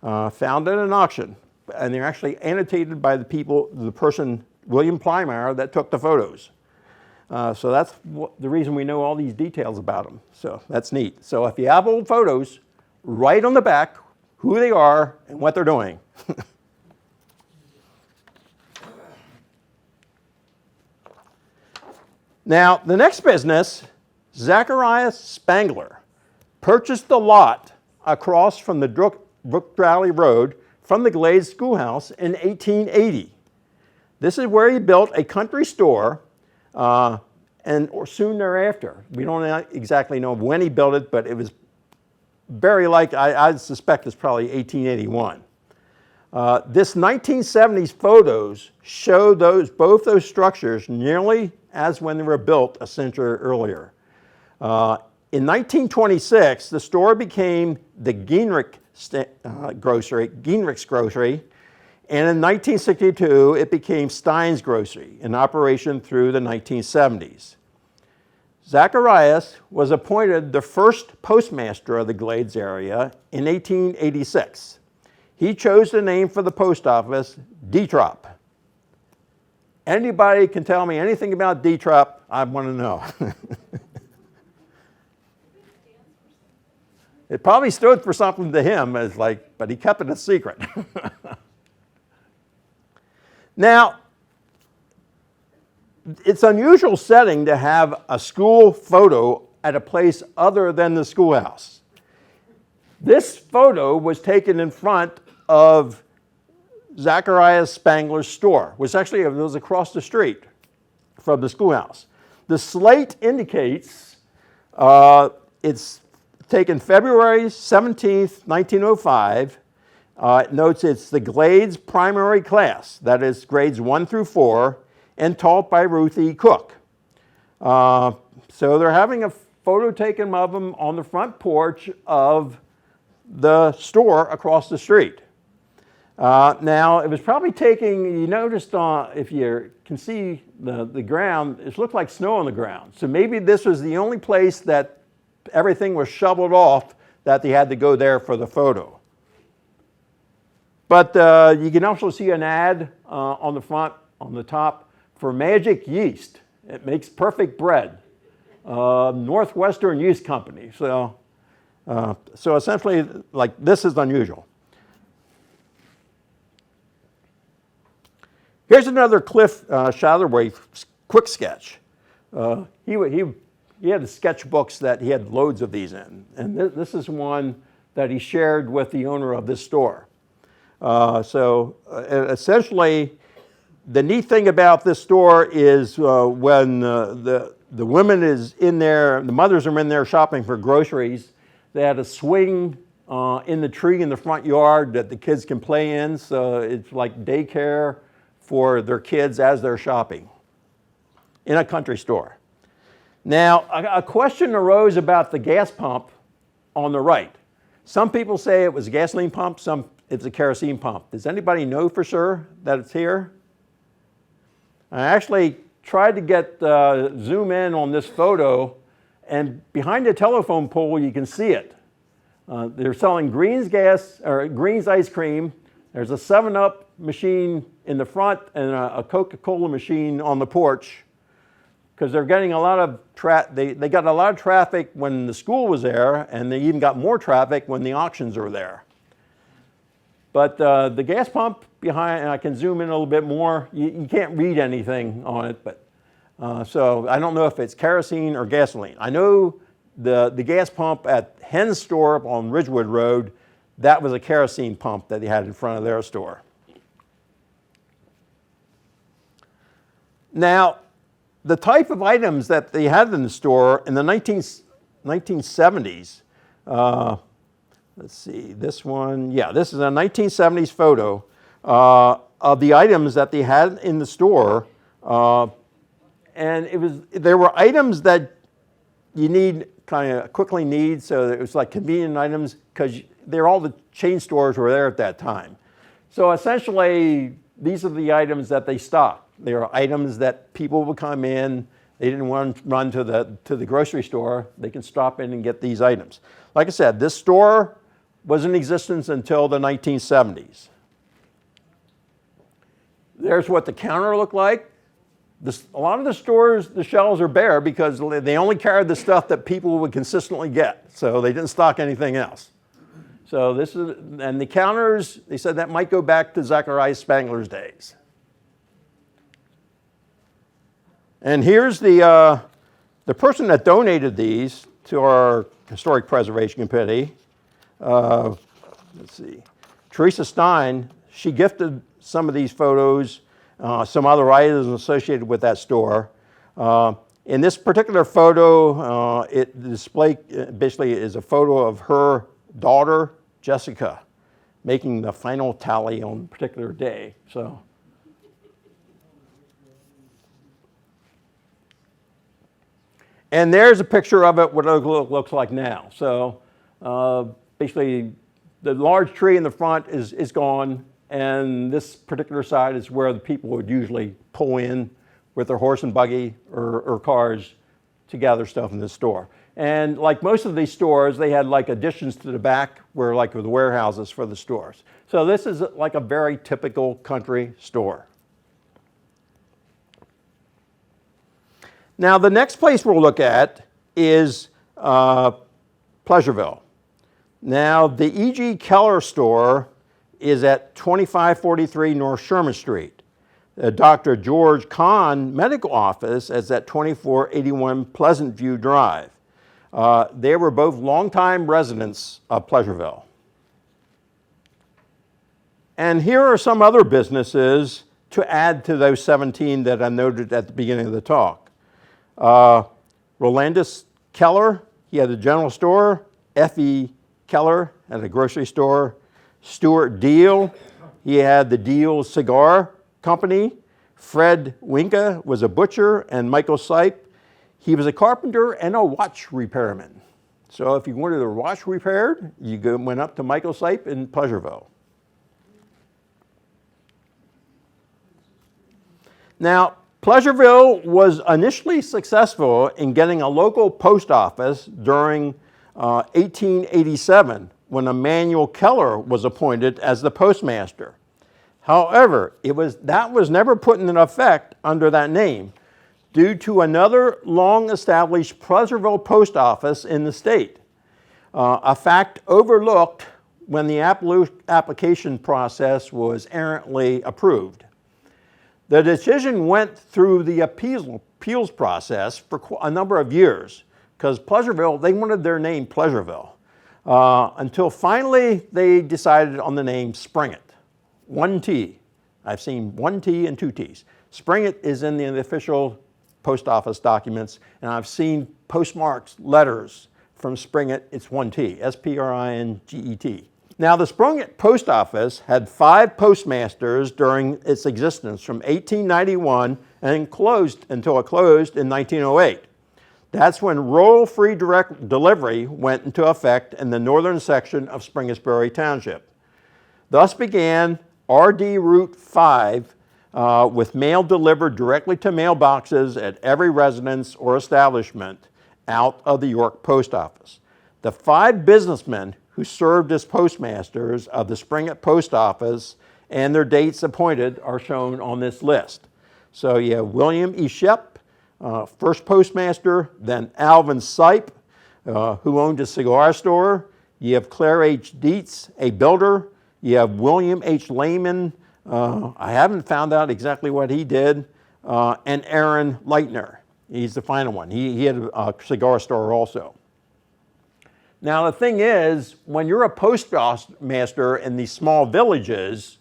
found at an auction, and they're actually annotated by the person, William Plymire, that took the photos. So that's the reason we know all these details about them. So that's neat. So if you have old photos, write on the back who they are and what they're doing. Now, the next business, Zacharias Spangler, purchased the lot across from the Brook Valley Road from the Glades Schoolhouse in 1880. This is where he built a country store or soon thereafter. We don't exactly know when he built it, but it was very likely, I suspect it's probably 1881. This 1970s photos show both those structures nearly as when they were built a century earlier. In 1926, the store became the Geinrich's Grocery, and in 1962, it became Stein's Grocery, in operation through the 1970s. Zacharias was appointed the first postmaster of the Glades area in 1886. He chose the name for the post office, D-Trop. Anybody can tell me anything about D-Trop, I want to know. It probably stood for something to him, but he kept it a secret. Now, it's an unusual setting to have a school photo at a place other than the schoolhouse. This photo was taken in front of Zacharias Spangler's store, which actually was across the street from the schoolhouse. The slate indicates it's taken February 17th, 1905. It notes it's the Glades primary class, that is grades 1 through 4, and taught by Ruth E. Cook. So they're having a photo taken of them on the front porch of the store across the street. Now, it was probably taking, you noticed if you can see the ground, it looked like snow on the ground. So maybe this was the only place that everything was shoveled off that they had to go there for the photo. But you can also see an ad on the front, on the top, for Magic Yeast. It makes perfect bread. Northwestern Yeast Company. So essentially, this is unusual. Here's another Cliff Shatherway quick sketch. He had sketchbooks that he had loads of these in, and this is one that he shared with the owner of this store. Essentially, the neat thing about this store is when the women is in there, the mothers are in there shopping for groceries, they had a swing in the tree in the front yard that the kids can play in, so it's like daycare for their kids as they're shopping in a country store. Now, a question arose about the gas pump on the right. Some people say it was a gasoline pump, some it's a kerosene pump. Does anybody know for sure that it's here? I actually tried to get zoom in on this photo, and behind the telephone pole you can see it. They're selling Green's ice cream. There's a 7-Up machine in the front and a Coca-Cola machine on the porch, because they're getting a lot of they got a lot of traffic when the school was there, and they even got more traffic when the auctions are there. But the gas pump behind, and I can zoom in a little bit more, you can't read anything on it, but so I don't know if it's kerosene or gasoline. I know the gas pump at Henn's store on Ridgewood Road, that was a kerosene pump that they had in front of their store. Now, the type of items that they had in the store in the 1970s, let's see, this one, yeah, this is a 1970s photo of the items that they had in the store. And there were items that you kind of quickly need, so it was like convenient items, because all the chain stores were there at that time. So essentially, these are the items that they stocked. They are items that people would come in, they didn't want to run to the grocery store, they can stop in and get these items. Like I said, this store was in existence until the 1970s. There's what the counter looked like. A lot of the stores, the shelves are bare because they only carried the stuff that people would consistently get, so they didn't stock anything else. So and the counters, they said that might go back to Zachariah Spangler's days. And here's the person that donated these to our Historic Preservation Committee. Let's see, Teresa Stein, she gifted some of these photos, some other items associated with that store. In this particular photo, the display basically is a photo of her daughter, Jessica, making the final tally on a particular day. So, and there's a picture of it, what it looks like now. So basically, the large tree in the front is gone, and this particular side is where the people would usually pull in with their horse and buggy or cars to gather stuff in the store. And like most of these stores, they had like additions to the back where like the warehouses for the stores. So this is like a very typical country store. Now the next place we'll look at is Pleasureville. Now the E.G. Keller store is at 2543 North Sherman Street. Dr. George Kahn Medical Office is at 2481 Pleasant View Drive. They were both longtime residents of Pleasureville. And here are some other businesses to add to those 17 that I noted at the beginning of the talk. Rolandus Keller, he had a general store. F.E. Keller had a grocery store. Stuart Deal, he had the Deal Cigar Company. Fred Winka was a butcher, and Michael Sipe, he was a carpenter and a watch repairman. So if you wanted a watch repaired, you went up to Michael Sipe in Pleasureville. Now, Pleasureville was initially successful in getting a local post office during 1887 when Emmanuel Keller was appointed as the postmaster. However, that was never put in effect under that name due to another long-established Pleasureville post office in the state, a fact overlooked when the application process was errantly approved. The decision went through the appeals process for a number of years because Pleasureville, they wanted their name Pleasureville, until finally they decided on the name Springett. One T. I've seen one T and two T's. Springett is in the official post office documents, and I've seen postmarks, letters from Springett. It's one T, S-P-R-I-N-G-E-T. Now, the Springett post office had 5 postmasters during its existence from 1891 and closed until it closed in 1908. That's when rural free direct delivery went into effect in the northern section of Springettsbury Township. Thus began RD Route 5 with mail delivered directly to mailboxes at every residence or establishment out of the York Post Office. The 5 businessmen who served as postmasters of the Springett Post Office and their dates appointed are shown on this list. So you have William E. Shep, first postmaster, then Alvin Sipe, who owned a cigar store. You have Claire H. Dietz, a builder. You have William H. Lehman. I haven't found out exactly what he did. And Aaron Leitner. He's the final one. He had a cigar store also. Now the thing is, when you're a postmaster in these small villages,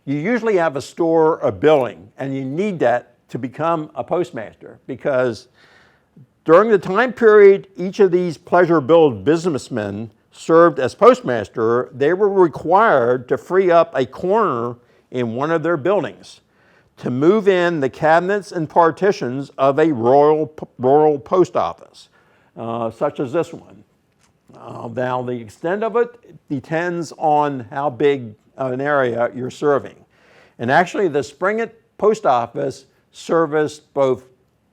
you usually have a store or building, and you need that to become a because during the time period each of these Pleasureville businessmen served as postmaster, they were required to free up a corner in one of their buildings to move in the cabinets and partitions of a rural post office, such as this one. Now, the extent of it depends on how big an area you're serving. And actually, the Springett Post Office serviced both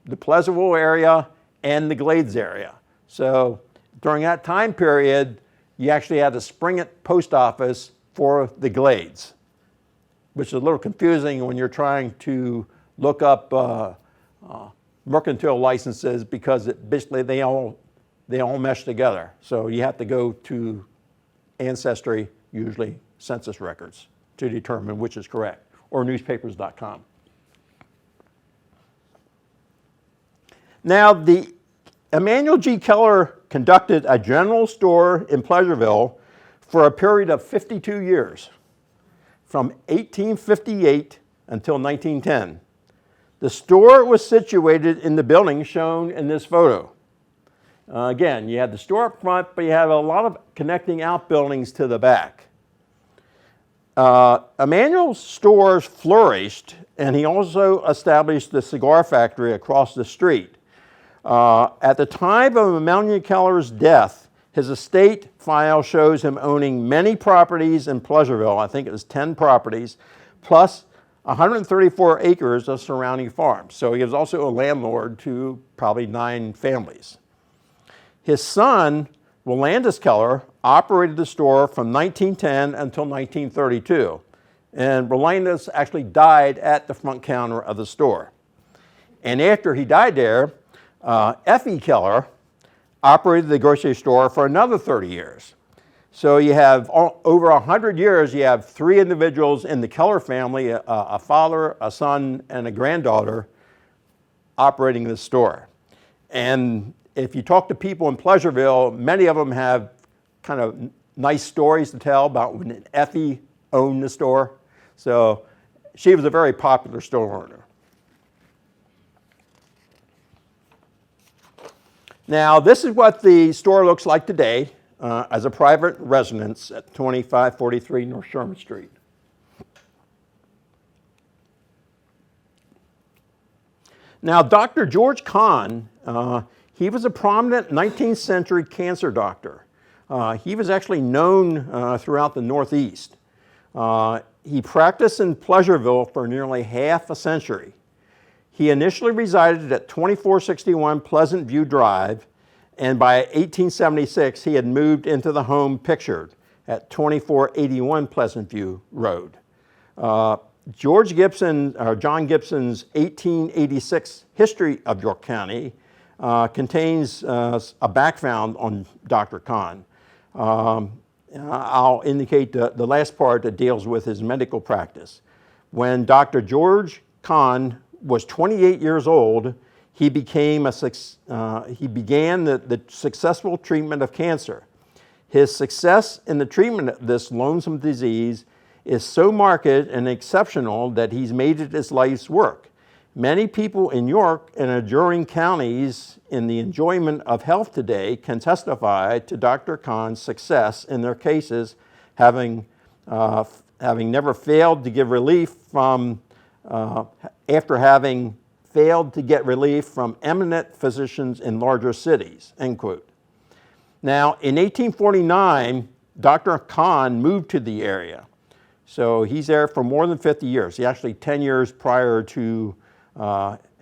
the Pleasureville area and the Glades area. So during that time period, you actually had a Springett Post Office for the Glades, which is a little confusing when you're trying to look up mercantile licenses because basically they all mesh together. So you have to go to Ancestry, usually census records, to determine which is correct, or newspapers.com. Now, the Emanuel G. Keller conducted a general store in Pleasureville for a period of 52 years, from 1858 until 1910. The store was situated in the building shown in this photo. Again, you had the store up front, but you had a lot of connecting outbuildings to the back. Emanuel's stores flourished, and he also established the cigar factory across the street. At the time of Emanuel Keller's death, his estate file shows him owning many properties in Pleasureville. I think it was 10 properties, plus 134 acres of surrounding farms. So he was also a landlord to probably 9 families. His son, Willandus Keller, operated the store from 1910 until 1932. And Willandus actually died at the front counter of the store. And after he died there, F.E. Keller operated the grocery store for another 30 years. So you have over 100 years, you have 3 individuals in the Keller family, a father, a son, and a granddaughter operating the store. And if you talk to people in Pleasureville, many of them have kind of nice stories to tell about when Effie owned the store. So she was a very popular store owner. Now, this is what the store looks like today as a private residence at 2543 North Sherman Street. Now, Dr. George Kahn, he was a prominent 19th century cancer doctor. He was actually known throughout the Northeast. He practiced in Pleasureville for nearly half a century. He initially resided at 2461 Pleasant View Drive, and by 1876 he had moved into the home pictured at 2481 Pleasant View Road. John Gibson's 1886 History of York County contains a background on Dr. Kahn. I'll indicate the last part that deals with his medical practice. When Dr. George Kahn was 28 years old, he began the successful treatment of cancer. His success in the treatment of this lonesome disease is so marked and exceptional that he's made it his life's work. Many people in York and adjoining counties in the enjoyment of health today can testify to Dr. Kahn's success in their cases, having never failed to give relief from after having failed to get relief from eminent physicians in larger cities, end quote. Now, in 1849, Dr. Kahn moved to the area. So he's there for more than 50 years. He actually 10 years prior to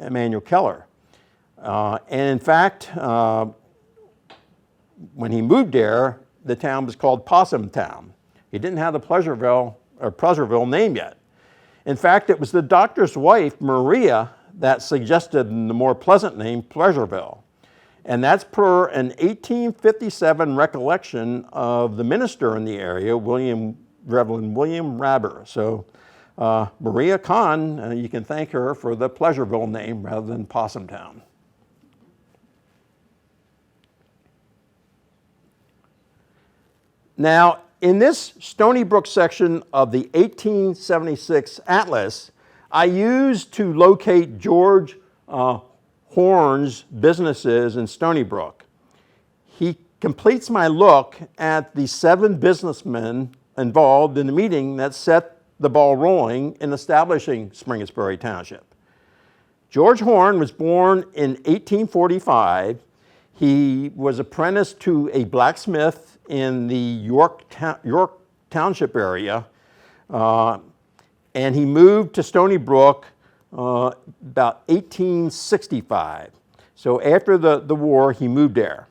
Emanuel Keller. And in fact, when he moved there, the town was called Possum Town. He didn't have the Pleasureville name yet. In fact, it was the doctor's wife, Maria, that suggested the more pleasant name, Pleasureville. And that's per an 1857 recollection of the minister in the area, Reverend William Rabber. So Maria Kahn, you can thank her for the Pleasureville name rather than Possum Town. Now, in this Stony Brook section of the 1876 Atlas, I used to locate George Horn's businesses in Stony Brook. He completes my look at the 7 businessmen involved in the meeting that set the ball rolling in establishing Springettsbury Township. George Horn was born in 1845. He was apprenticed to a blacksmith in the York Township area, and he moved to Stony Brook about 1865. So after the war, he moved there.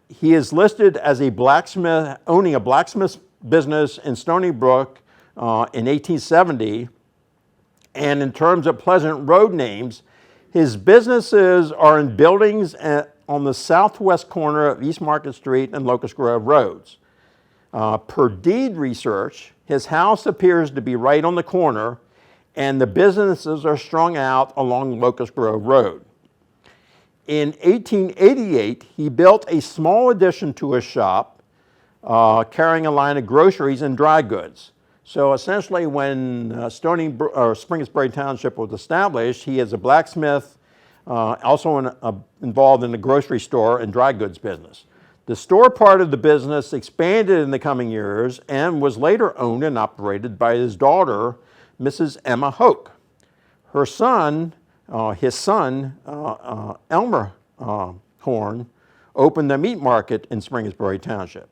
He is listed as a blacksmith, owning a blacksmith business in Stony Brook in 1870. And in terms of Pleasant Road names, his businesses are in buildings on the southwest corner of East Market Street and Locust Grove Roads. Per deed research, his house appears to be right on the corner, and the businesses are strung out along Locust Grove Road. In 1888, he built a small addition to his shop, carrying a line of groceries and dry goods. So essentially, when Springettsbury Township was established, he is a blacksmith, also involved in the grocery store and dry goods business. The store part of the business expanded in the coming years and was later owned and operated by his daughter, Mrs. Emma Hoke. Her son, Elmer Horn, opened a meat market in Springettsbury Township.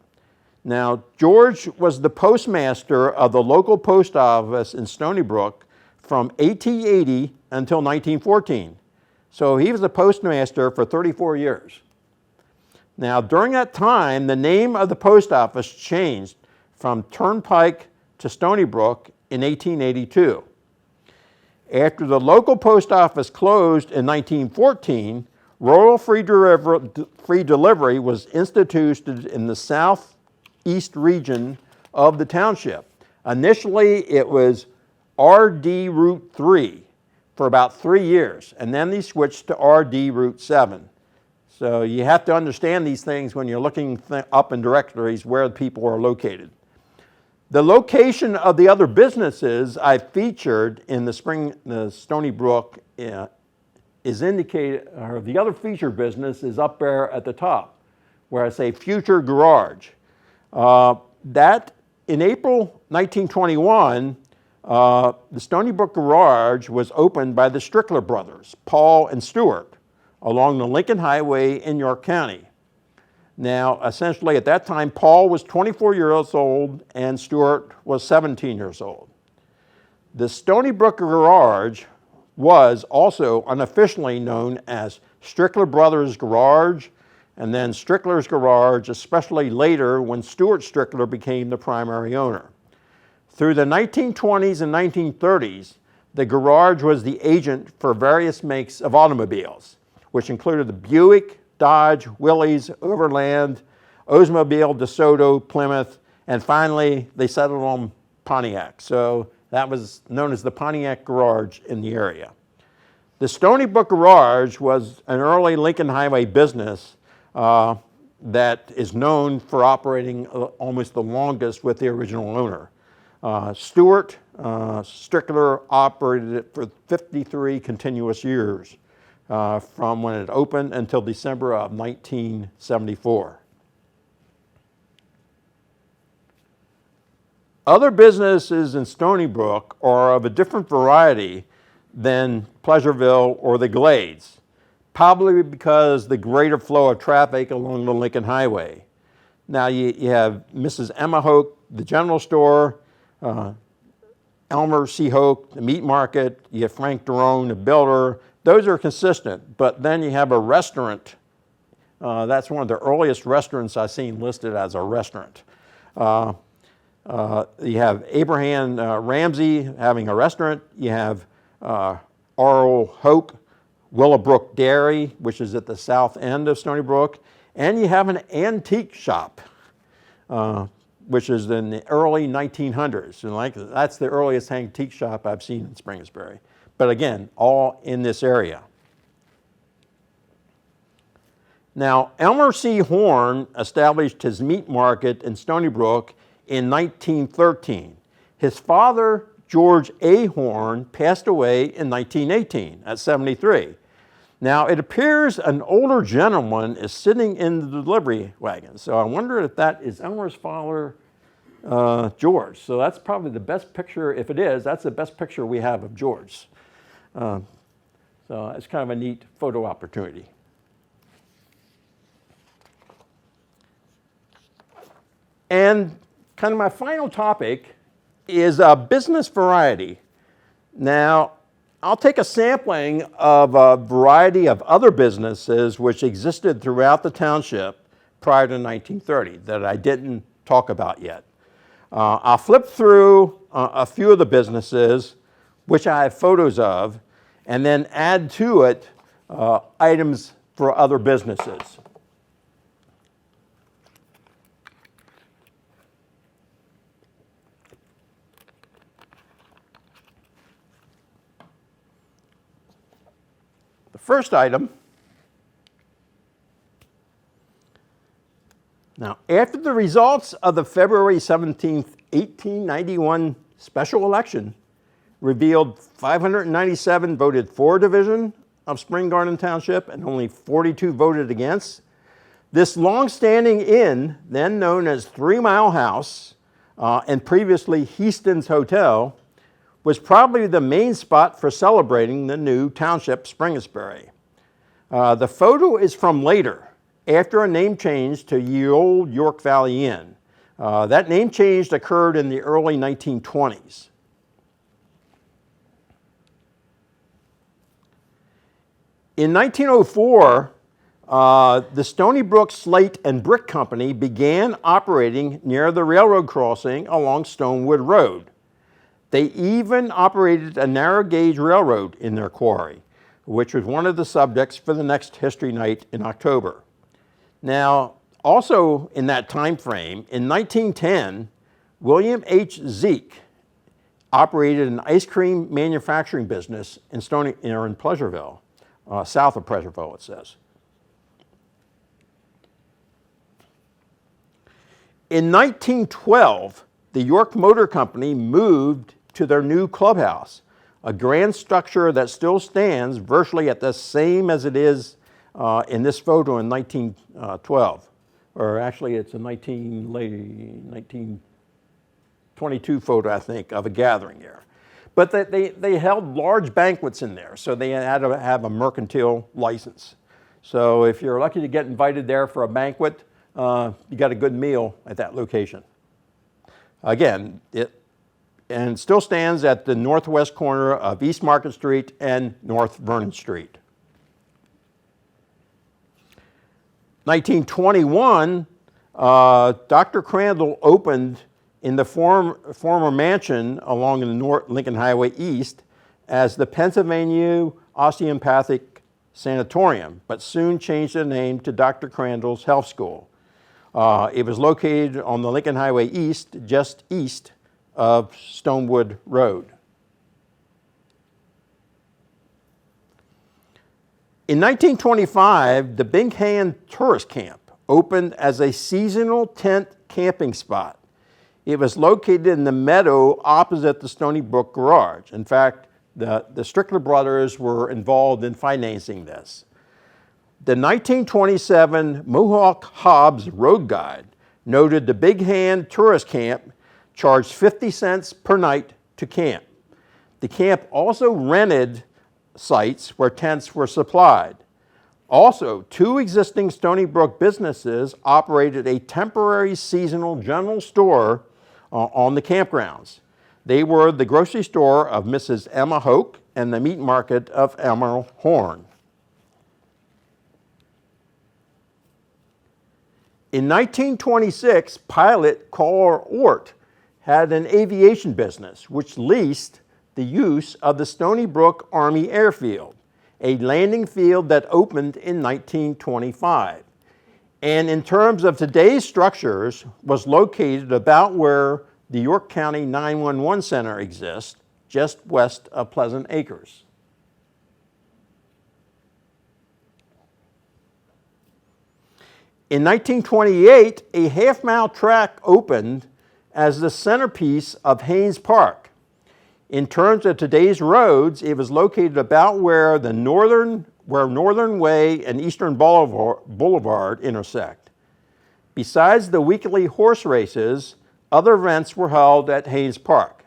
Now, George was the postmaster of the local post office in Stony Brook from 1880 until 1914. So he was the postmaster for 34 years. Now, during that time, the name of the post office changed from Turnpike to Stony Brook in 1882. After the local post office closed in 1914, rural free delivery was instituted in the southeast region of the township. Initially, it was RD Route 3 for about 3 years, and then they switched to RD Route 7. So you have to understand these things when you're looking up in directories where people are located. The location of the other businesses I featured in the Stony Brook is indicated, or the other feature business is up there at the top, where I say Future Garage. That in April 1921, the Stony Brook Garage was opened by the Strickler brothers, Paul and Stuart, along the Lincoln Highway in York County. Now, essentially at that time, Paul was 24 years old and Stuart was 17 years old. The Stony Brook Garage was also unofficially known as Strickler Brothers Garage, and then Strickler's Garage, especially later when Stuart Strickler became the primary owner. Through the 1920s and 1930s, the garage was the agent for various makes of automobiles, which included the Buick, Dodge, Willys, Overland, Oldsmobile, DeSoto, Plymouth, and finally they settled on Pontiac. So that was known as the Pontiac Garage in the area. The Stony Brook Garage was an early Lincoln Highway business that is known for operating almost the longest with the original owner. Stuart Strickler operated it for 53 continuous years, from when it opened until December of 1974. Other businesses in Stony Brook are of a different variety than Pleasureville or the Glades, probably because the greater flow of traffic along the Lincoln Highway. Now you have Mrs. Emma Hoke, the general store, Elmer C. Hoke, the meat market, you have Frank Derone, the builder. Those are consistent, but then you have a restaurant. That's one of the earliest restaurants I've seen listed as a restaurant. You have Abraham Ramsey having a restaurant. You have Arl Hoke, Willowbrook Dairy, which is at the south end of Stony Brook. And you have an antique shop, which is in the early 1900s. And that's the earliest antique shop I've seen in Springettsbury. But again, all in this area. Now, Elmer C. Horn established his meat market in Stony Brook in 1913. His father, George A. Horn, passed away in 1918 at 73. Now, it appears an older gentleman is sitting in the delivery wagon. So I wonder if that is Elmer's father, George. So that's probably the best picture. If it is, that's the best picture we have of George. So it's kind of a neat photo opportunity. And kind of my final topic is business variety. Now, I'll take a sampling of a variety of other businesses which existed throughout the township prior to 1930 that I didn't talk about yet. I'll flip through a few of the businesses which I have photos of, and then add to it items for other businesses. The first item, now after the results of the February 17, 1891 special election revealed 597 voted for division of Spring Garden Township and only 42 voted against, this long-standing inn, then known as 3 Mile House and previously Heaston's Hotel, was probably the main spot for celebrating the new township Springettsbury. The photo is from later, after a name change to Ye Olde York Valley Inn. That name change occurred in the early 1920s. In 1904, the Stony Brook Slate and Brick Company began operating near the railroad crossing along Stonewood Road. They even operated a narrow gauge railroad in their quarry, which was one of the subjects for the next History Night in October. Now, also in that time frame, in 1910, William H. Zeke operated an ice cream manufacturing business in Pleasureville. South of Pleasureville, it says. In 1912, the York Motor Company moved to their new clubhouse, a grand structure that still stands virtually at the same as it is in this photo in 1912. Or actually, it's a 1922 photo, I think, of a gathering there. But they held large banquets in there, so they had to have a mercantile license. So if you're lucky to get invited there for a banquet, you got a good meal at that location. Again, it still stands at the northwest corner of East Market Street and North Vernon Street. 1921, Dr. Crandall opened in the former mansion along the Lincoln Highway East as the Pennsylvania Osteopathic Sanatorium, but soon changed the name to Dr. Crandall's Health School. It was located on the Lincoln Highway East, just east of Stonewood Road. In 1925, the Bink Tourist Camp opened as a seasonal tent camping spot. It was located in the meadow opposite the Stony Brook Garage. In fact, the Strickler brothers were involved in financing this. The 1927 Mohawk Hobbs Road Guide noted the Big Hand Tourist Camp charged 50 cents per night to camp. The camp also rented sites where tents were supplied. Also, 2 existing Stony Brook businesses operated a temporary seasonal general store on the campgrounds. They were the grocery store of Mrs. Emma Hoke and the meat market of Emma Horn. In 1926, pilot Carl Ort had an aviation business which leased the use of the Stony Brook Army Airfield, a landing field that opened in 1925. And in terms of today's structures, was located about where the York County 911 Center exists, just west of Pleasant Acres. In 1928, a half-mile track opened as the centerpiece of Haynes Park. In terms of today's roads, it was located about where Northern Way and Eastern Boulevard intersect. Besides the weekly horse races, other events were held at Haynes Park.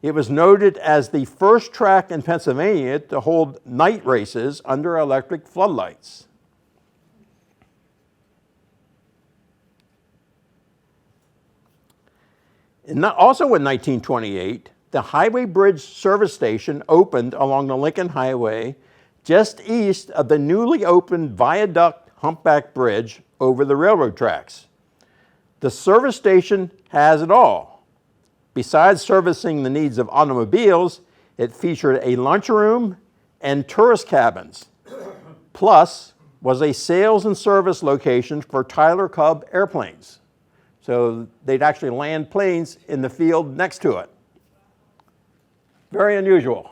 It was noted as the first track in Pennsylvania to hold night races under electric floodlights. Also in 1928, the Highway Bridge service station opened along the Lincoln Highway just east of the newly opened viaduct humpback bridge over the railroad tracks. The service station has it all. Besides servicing the needs of automobiles, it featured a lunchroom and tourist cabins, plus was a sales and service location for Tyler Cub airplanes. So they'd actually land planes in the field next to it. Very unusual.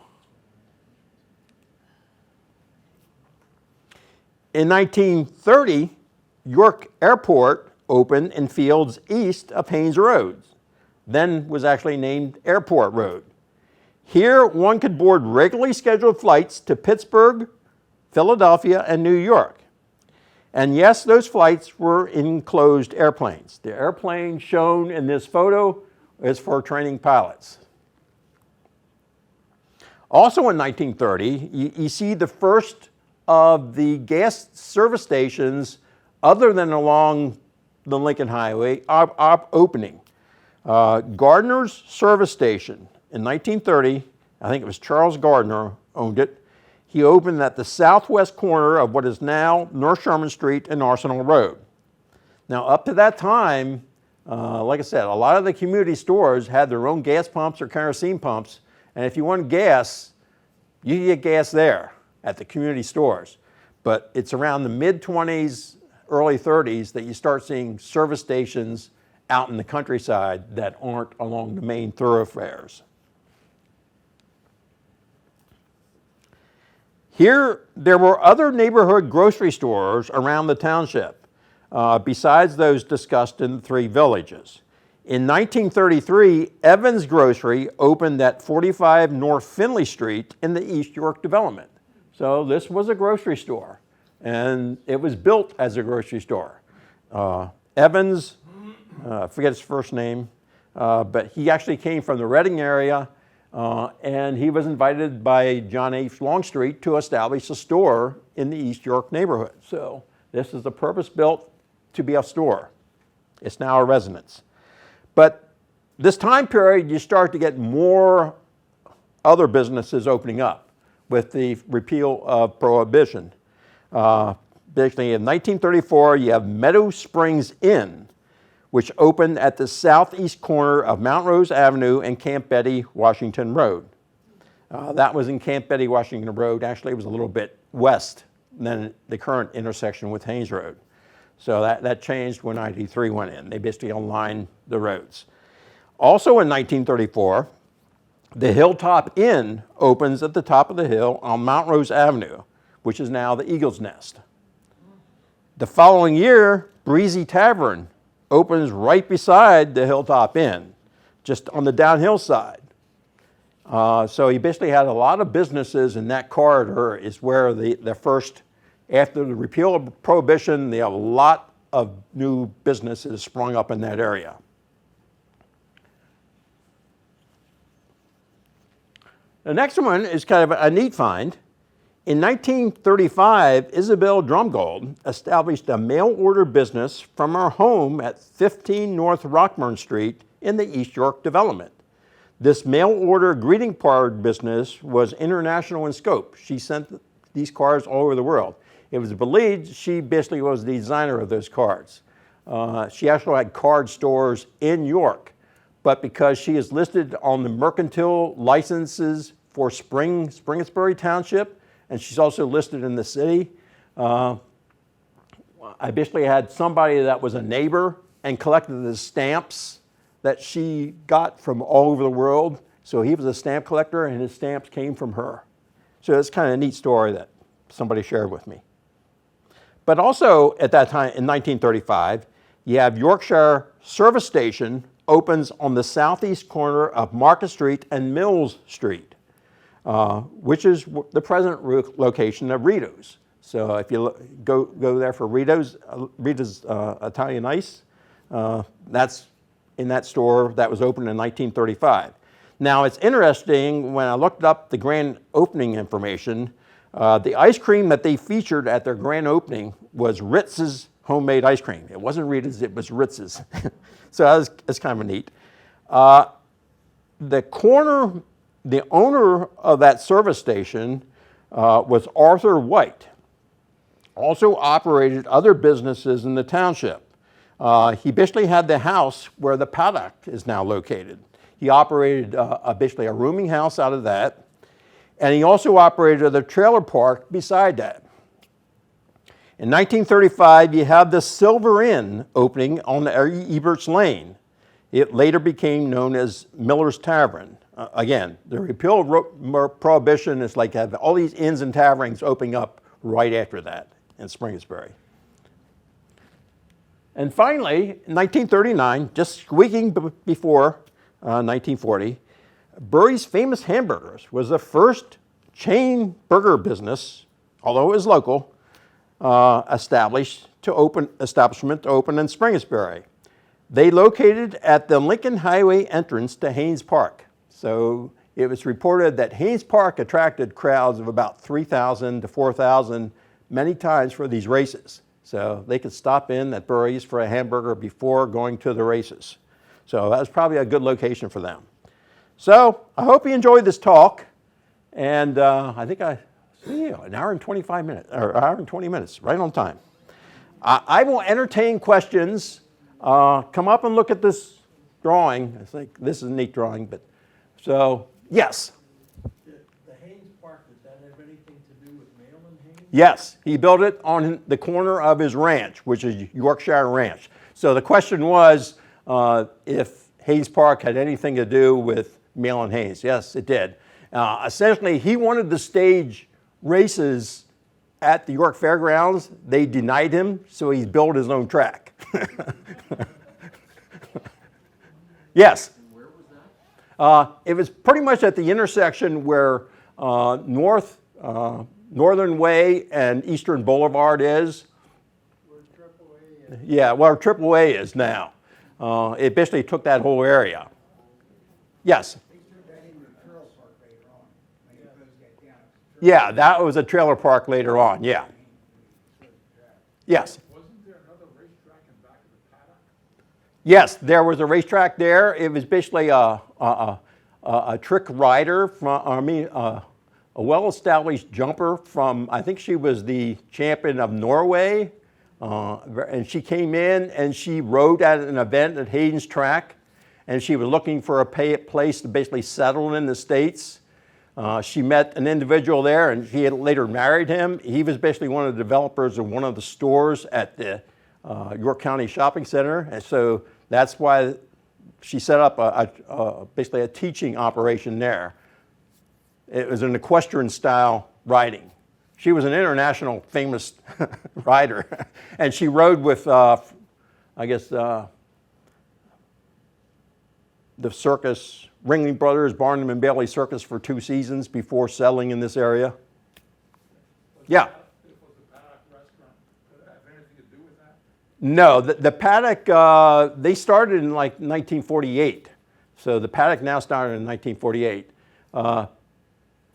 In 1930, York Airport opened in fields east of Haynes Road, then was actually named Airport Road. Here, one could board regularly scheduled flights to Pittsburgh, Philadelphia, and New York. And yes, those flights were enclosed airplanes. The airplane shown in this photo is for training pilots. Also in 1930, you see the first of the gas service stations other than along the Lincoln Highway opening. Gardner's service station in 1930, I think it was Charles Gardner owned it. He opened at the southwest corner of what is now North Sherman Street and Arsenal Road. Now up to that time, like I said, a lot of the community stores had their own gas pumps or kerosene pumps, and if you wanted gas, you could get gas there at the community stores. But it's around the mid-20s, early 30s that you start seeing service stations out in the countryside that aren't along the main thoroughfares. Here, there were other neighborhood grocery stores around the township, besides those discussed in the three villages. In 1933, Evans Grocery opened at 45 North Finley Street in the East York development. So this was a grocery store, and it was built as a grocery store. Evans, I forget his first name, but he actually came from the Reading area, and he was invited by John H. Longstreet to establish a store in the East York neighborhood. So this is a purpose-built to be a store. It's now a residence. But this time period, you start to get more other businesses opening up with the repeal of Prohibition. Basically, in 1934, you have Meadow Springs Inn, which opened at the southeast corner of Mount Rose Avenue and Camp Betty, Washington Road. That was in Camp Betty, Washington Road. Actually, it was a little bit west than the current intersection with Haynes Road. So that changed when 93 went in. They basically aligned the roads. Also in 1934, the Hilltop Inn opens at the top of the hill on Mount Rose Avenue, which is now the Eagle's Nest. The following year, Breezy Tavern opens right beside the Hilltop Inn, just on the downhill side. So he basically had a lot of businesses in that corridor is where the first, after the repeal of Prohibition, they have a lot of new businesses sprung up in that area. The next one is kind of a neat find. In 1935, Isabel Drumgold established a mail-order business from her home at 15 North Rockburn Street in the East York development. This mail order greeting card business was international in scope. She sent these cards all over the world. It was believed she basically was the designer of those cards. She actually had card stores in York, but because she is listed on the mercantile licenses for Springettsbury Township, and she's also listed in the city, I basically had somebody that was a neighbor and collected the stamps that she got from all over the world. So he was a stamp collector and his stamps came from her. So it's kind of a neat story that somebody shared with me. But also at that time, in 1935, you have Yorkshire Service Station opens on the southeast corner of Market Street and Mills Street, which is the present location of Rito's. So if you go there for Rito's Italian Ice, that's in that store that was opened in 1935. Now it's interesting, when I looked up the grand opening information, the ice cream that they featured at their grand opening was Ritz's homemade ice cream. It wasn't Rita's, it was Ritz's. So that's kind of neat. The owner of that service station was Arthur White. Also operated other businesses in the township. He basically had the house where the paddock is now located. He operated basically a rooming house out of that, and he also operated the trailer park beside that. In 1935, you have the Silver Inn opening on Eberts Lane. It later became known as Miller's Tavern. Again, the repeal of Prohibition is like have all these inns and taverns opening up right after that in Springettsbury. And finally, in 1939, just squeaking before 1940, Bury's Famous Hamburgers was the first chain burger business, although it was local, establishment to open in Springettsbury. They located at the Lincoln Highway entrance to Haynes Park. So it was reported that Haynes Park attracted crowds of about 3,000 to 4,000 many times for these races. So they could stop in at Bury's for a hamburger before going to the races. So that was probably a good location for them. So I hope you enjoyed this talk. And I think an hour and 25 minutes, or hour and 20 minutes, right on time. I will entertain questions. Come up and look at this drawing. I think this is a neat drawing, but so, yes? The Haynes Park, does that have anything to do with Mailman Haynes? Yes, he built it on the corner of his ranch, which is Yorkshire Ranch. So the question was if Haynes Park had anything to do with Mailman Haynes. Yes, it did. Essentially, he wanted to stage races at the York Fairgrounds. They denied him, so he built his own track. Yes? And where was that? It was pretty much at the intersection where Northern Way and Eastern Boulevard is. Where AAA is. Yeah, where AAA is now. It basically took that whole area. Yes? Yeah, that was a trailer park later on, yeah. Yes? Wasn't there another racetrack in back of the paddock? Yes, there was a racetrack there. It was basically a trick rider from, a well-established jumper from, I think she was the champion of Norway. And she came in and she rode at an event at Hayden's Track. And she was looking for a place to basically settle in the States. She met an individual there and she had later married him. He was basically one of the developers of one of the stores at the York County Shopping Center. And so that's why she set up basically a teaching operation there. It was an equestrian style riding. She was an international famous rider. And she rode with, I guess, the circus, Ringling Brothers, Barnum and Bailey Circus for 2 seasons before settling in this area. Yeah? Was the paddock restaurant, could it have anything to do with that? No, the paddock, they started in like 1948. So the paddock now started in 1948.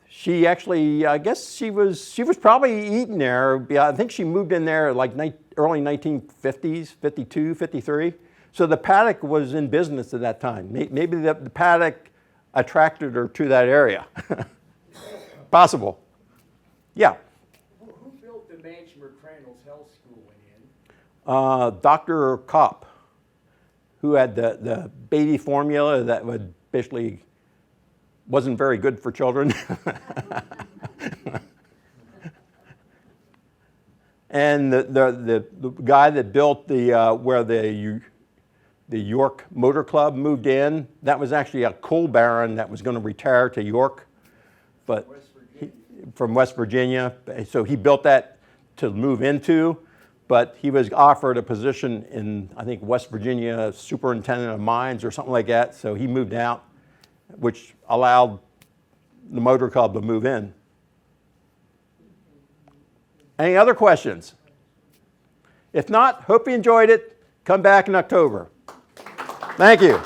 She actually, I guess she was probably eating there. I think she moved in there like early 1950s, 52, 53. So the paddock was in business at that time. Maybe the paddock, attracted her to that area. Possible. Yeah. Who built the mansion where Crandall's Health School went in? Dr. Kopp, who had the baby formula that would basically wasn't very good for children. And the guy that built where the York Motor Club moved in, that was actually a coal baron that was going to retire to York, but from West Virginia. So he built that to move into, but he was offered a position in, I think, West Virginia superintendent of mines or something like that. So he moved out, which allowed the motor club to move in. Any other questions? If not, hope you enjoyed it. Come back in October. Thank you.